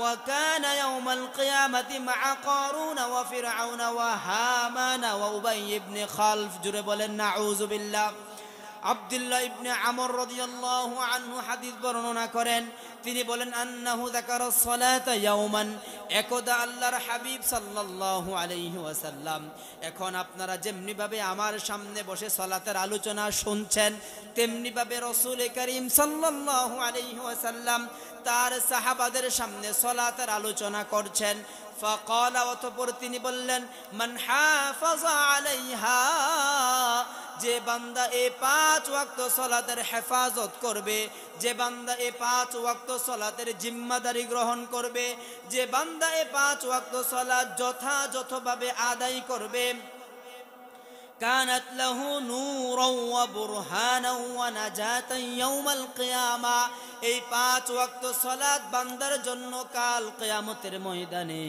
وكان يوم القيامة مع قارون وفرعون وهامان وأبي بن خلف. جرب نعوذ بالله। আব্দুল্লাহ ইবনে আমর রাদিয়াল্লাহু আনহু হাদিস বর্ণনা করেন। তিনি বলেন আন্নাহু যাকারাস সালাতা ইয়াওমান, একদা আল্লাহর হাবিব সাল্লাল্লাহু আলাইহি ওয়াসাল্লাম, এখন আপনারা যেমনি ভাবে আমার সামনে বসে সালাতের আলোচনা শুনছেন, তেমনি ভাবে রাসূল করিম সাল্লাল্লাহু আলাইহি ওয়াসাল্লাম তার সাহাবাদের সামনে সালাতের আলোচনা করছেন। ফাকালা, অতঃপর তিনি বললেন, মান হাফাযা আলাইহা, যে বান্দা এই 5 ওয়াক্ত সালাতের হেফাজত করবে, যে বান্দা এই 5 ওয়াক্ত সালাতের জিম্মাদারি গ্রহণ করবে, যে বান্দা এই 5 ওয়াক্ত সালাত যথাযথভাবে আদায় করবে, কানাত লাহু নূরান ওয়া বুরহানান ওয়া নাজাতান ইয়াউমাল কিয়ামা, এই 5 ওয়াক্ত সালাত বান্দার জন্য কাল কিয়ামতের ময়দানে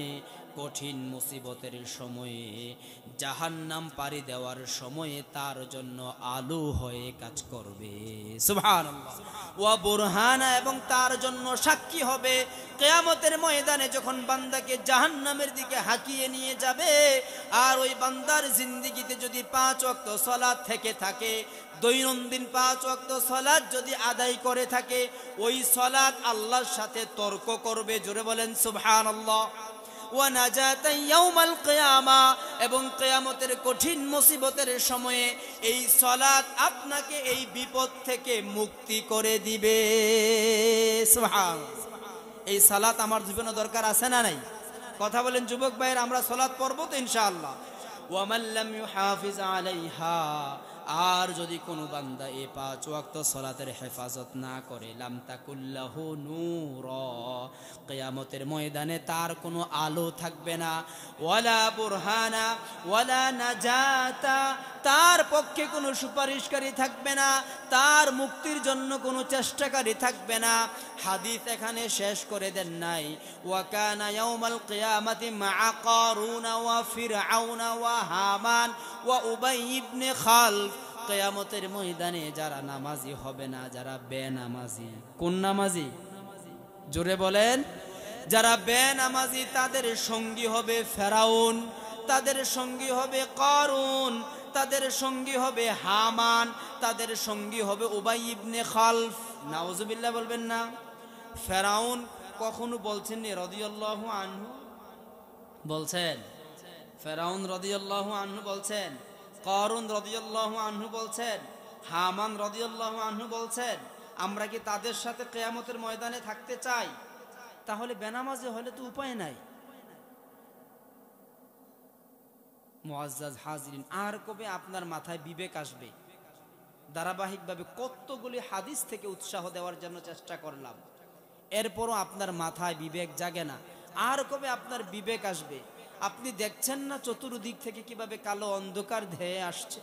কঠিন মুসিবতের সময়ে, জাহান্নাম পাড়ি দেওয়ার সময়ে তার জন্য আলো হয়ে কাজ করবে। সুবহানাল্লাহ। ওয়া বুরহানা, এবং তার জন্য সাক্ষী হবে কিয়ামতের ময়দানে যখন বান্দাকে জাহান্নামের দিকে হাঁকিয়ে নিয়ে যাবে। আর ওই বান্দার জিন্দেগিতে যদি 5 ওয়াক্ত সালাত থেকে থাকে, দৈনন্দিন 5 ওয়াক্ত সালাত যদি আদায় করে থাকে, ওই সালাত আল্লাহর সাথে তর্ক করবে। জোরে বলেন সুবহানাল্লাহ। ওয়া নাজাতান ইয়াউমাল কিয়ামা, এবং কিয়ামতের কঠিন মুসিবতের সময়ে এই সালাত আপনাকে এই বিপদ থেকে মুক্তি করে দিবে। সুবহানাল্লাহ। এই সালাত আমার জীবনে দরকার আছে না নাই? কথা বলেন যুবক ভাইয়ের, আমরা সালাত পড়ব তো ইনশাআল্লাহ। ওয়া মান লাম ইউহাফিজ আলাইহা, আর যদি কোনো বান্দা এই 5 ওয়াক্ত সালাতের হেফাজত না করে, লাম তাকুল্লাহু নূর, কিয়ামতের ময়দানে তার কোনো আলো থাকবে না। ওয়ালা বুরহানা ওয়ালা নাজাতা, তার পক্ষে কোনো সুপারিশকারী থাকবে না, তার মুক্তির জন্য কোনো চেষ্টাকারী থাকবে না। হাদিস এখানে শেষ করে দেন নাই। ওয়া কানা ইয়াউমাল কিয়ামাতি মা'a কারুন ওয়া ফিরআউন ওয়া হামান ওয়া উবাই ইবনে খালফ, কিয়ামতের ময়দানে যারা নামাজি হবে না, যারা বেনামাজি। কোন নামাজি? জোরে বলেন। যারা বেনামাজি তাদের সঙ্গী হবে ফেরাউন, তাদের সঙ্গী হবে কারুন, তাদের সঙ্গী হবে হামান, তাদের সঙ্গী হবে উবাই ইবনে খালফ। নাউজুবিল্লাহ বলবেন না? ফেরাউন কখনো বলছেন নি রাদিয়াল্লাহু আনহু? বলছেন। ফেরাউন রাদিয়াল্লাহু আনহু বলছেন, কারুন রাদিয়াল্লাহু আনহু বলছেন, হামান রাদিয়াল্লাহু আনহু বলছেন। আমরা কি তাদের সাথে কিয়ামতের ময়দানে থাকতে চাই? তাহলে বেনামাজি হলে তো উপায় নাই। মুআজ্জাজ হাজিরিন, আর কবে আপনার মাথায় বিবেক আসবে? ধারাবাহিকভাবে কতগুলি হাদিস থেকে উৎসাহ দেওয়ার জন্য চেষ্টা করলাম, এরপরও আপনার মাথায় বিবেক জাগে না। আর কবে আপনার বিবেক আসবে? আপনি দেখছেন না চতুর্দিক থেকে কিভাবে কালো অন্ধকার ধেয়ে আসছে?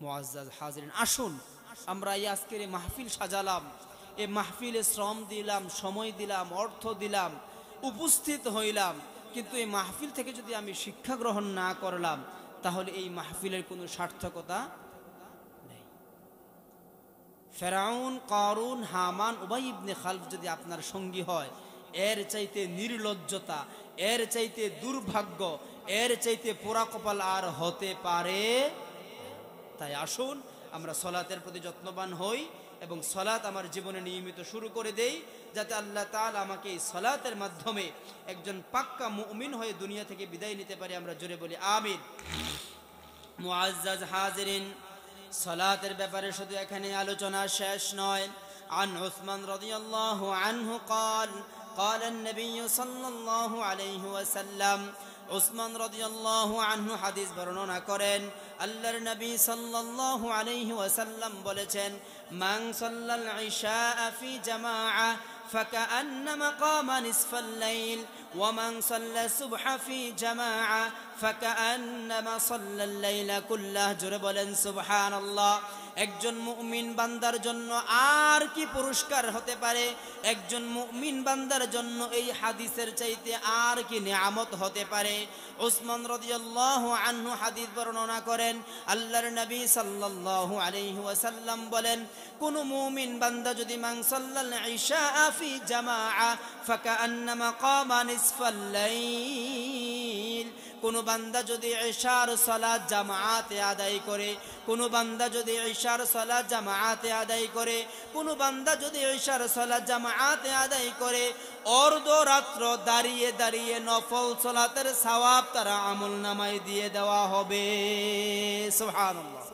মুআজ্জাজ হাজিরিন, আসুন আমরা এই আজকের এই মাহফিল সাজালাম, এই মাহফিলে শ্রম দিলাম, সময় দিলাম, অর্থ দিলাম, উপস্থিত হইলাম, কিন্তু এই মাহফিল থেকে যদি আমি শিক্ষা গ্রহণ না করলাম, তাহলে এই মাহফিলের কোনো সার্থকতা নেই। ফেরাউন, কারুন, হামান, উবাই ইবনে খালফ যদি আপনার সঙ্গী হয়, এর চাইতে নির্লজ্জতা, এর চাইতে দুর্ভাগ্য, এর চাইতে পোড়া কপাল আর হতে পারে? তাই আসুন আমরা সালাতের প্রতি যত্নবান হই এবং সালাত আমার জীবনে নিয়মিত শুরু করে দেই, যাতে আল্লাহ তাআলা আমাকে এই সালাতের মাধ্যমে একজন পাক্কা মুমিন হয়ে দুনিয়া থেকে বিদায় নিতে পারে। আমরা জোরে বলি আমিন। মুআজ্জাজ হাজিরিন, সালাতের ব্যাপারে শুধু এখানে আলোচনা শেষ নয়। আন উসমান রাদিয়াল্লাহু আনহু قال قال النبي صلى الله عليه وسلم, উসমান রাদিয়াল্লাহু আনহু হাদিস বর্ণনা করেন, আল্লাহর নবী সাল্লাল্লাহু আলাইহি ওয়াসাল্লাম বলেছেন, মান সাল্লাল ইশা ফি জামাআ ফাকান্নামা কামা নিসফাল লাইল ওয়া মান সাল্লা সুবহা ফি জামাআ ফাকান্নামা সাল্লাল লাইলা কুল্লাহ। জোরে বলেন সুবহানাল্লাহ। একজন মুমিন বান্দার জন্য আর কি পুরস্কার হতে পারে? একজন মুমিন বান্দার জন্য এই হাদিসের চাইতে আর কি নিয়ামত হতে পারে? উসমান রাদিয়াল্লাহু আনহু হাদিস বর্ণনা করেন, আল্লাহর নবী সাল্লাল্লাহু আলাইহি ওয়াসাল্লাম বলেন, কোন মুমিন বান্দা যদি মান সাল্লাল ইশা ফি জামাআ ফাকান্নামা কামা নিসফাল লাইল, কোন বান্দা যদি ইশার সালাত জামাআতে আদায় করে, কোন বান্দা যদি ইশার সালাত জামাআতে আদায় করে, কোন বান্দা যদি ইশার সালাত জামাআতে আদায় করে, অর্ধ রাত্র দাঁড়িয়ে দাঁড়িয়ে নফল সালাতের সওয়াব তার আমলনামায় দিয়ে দেওয়া হবে। সুবহানাল্লাহ।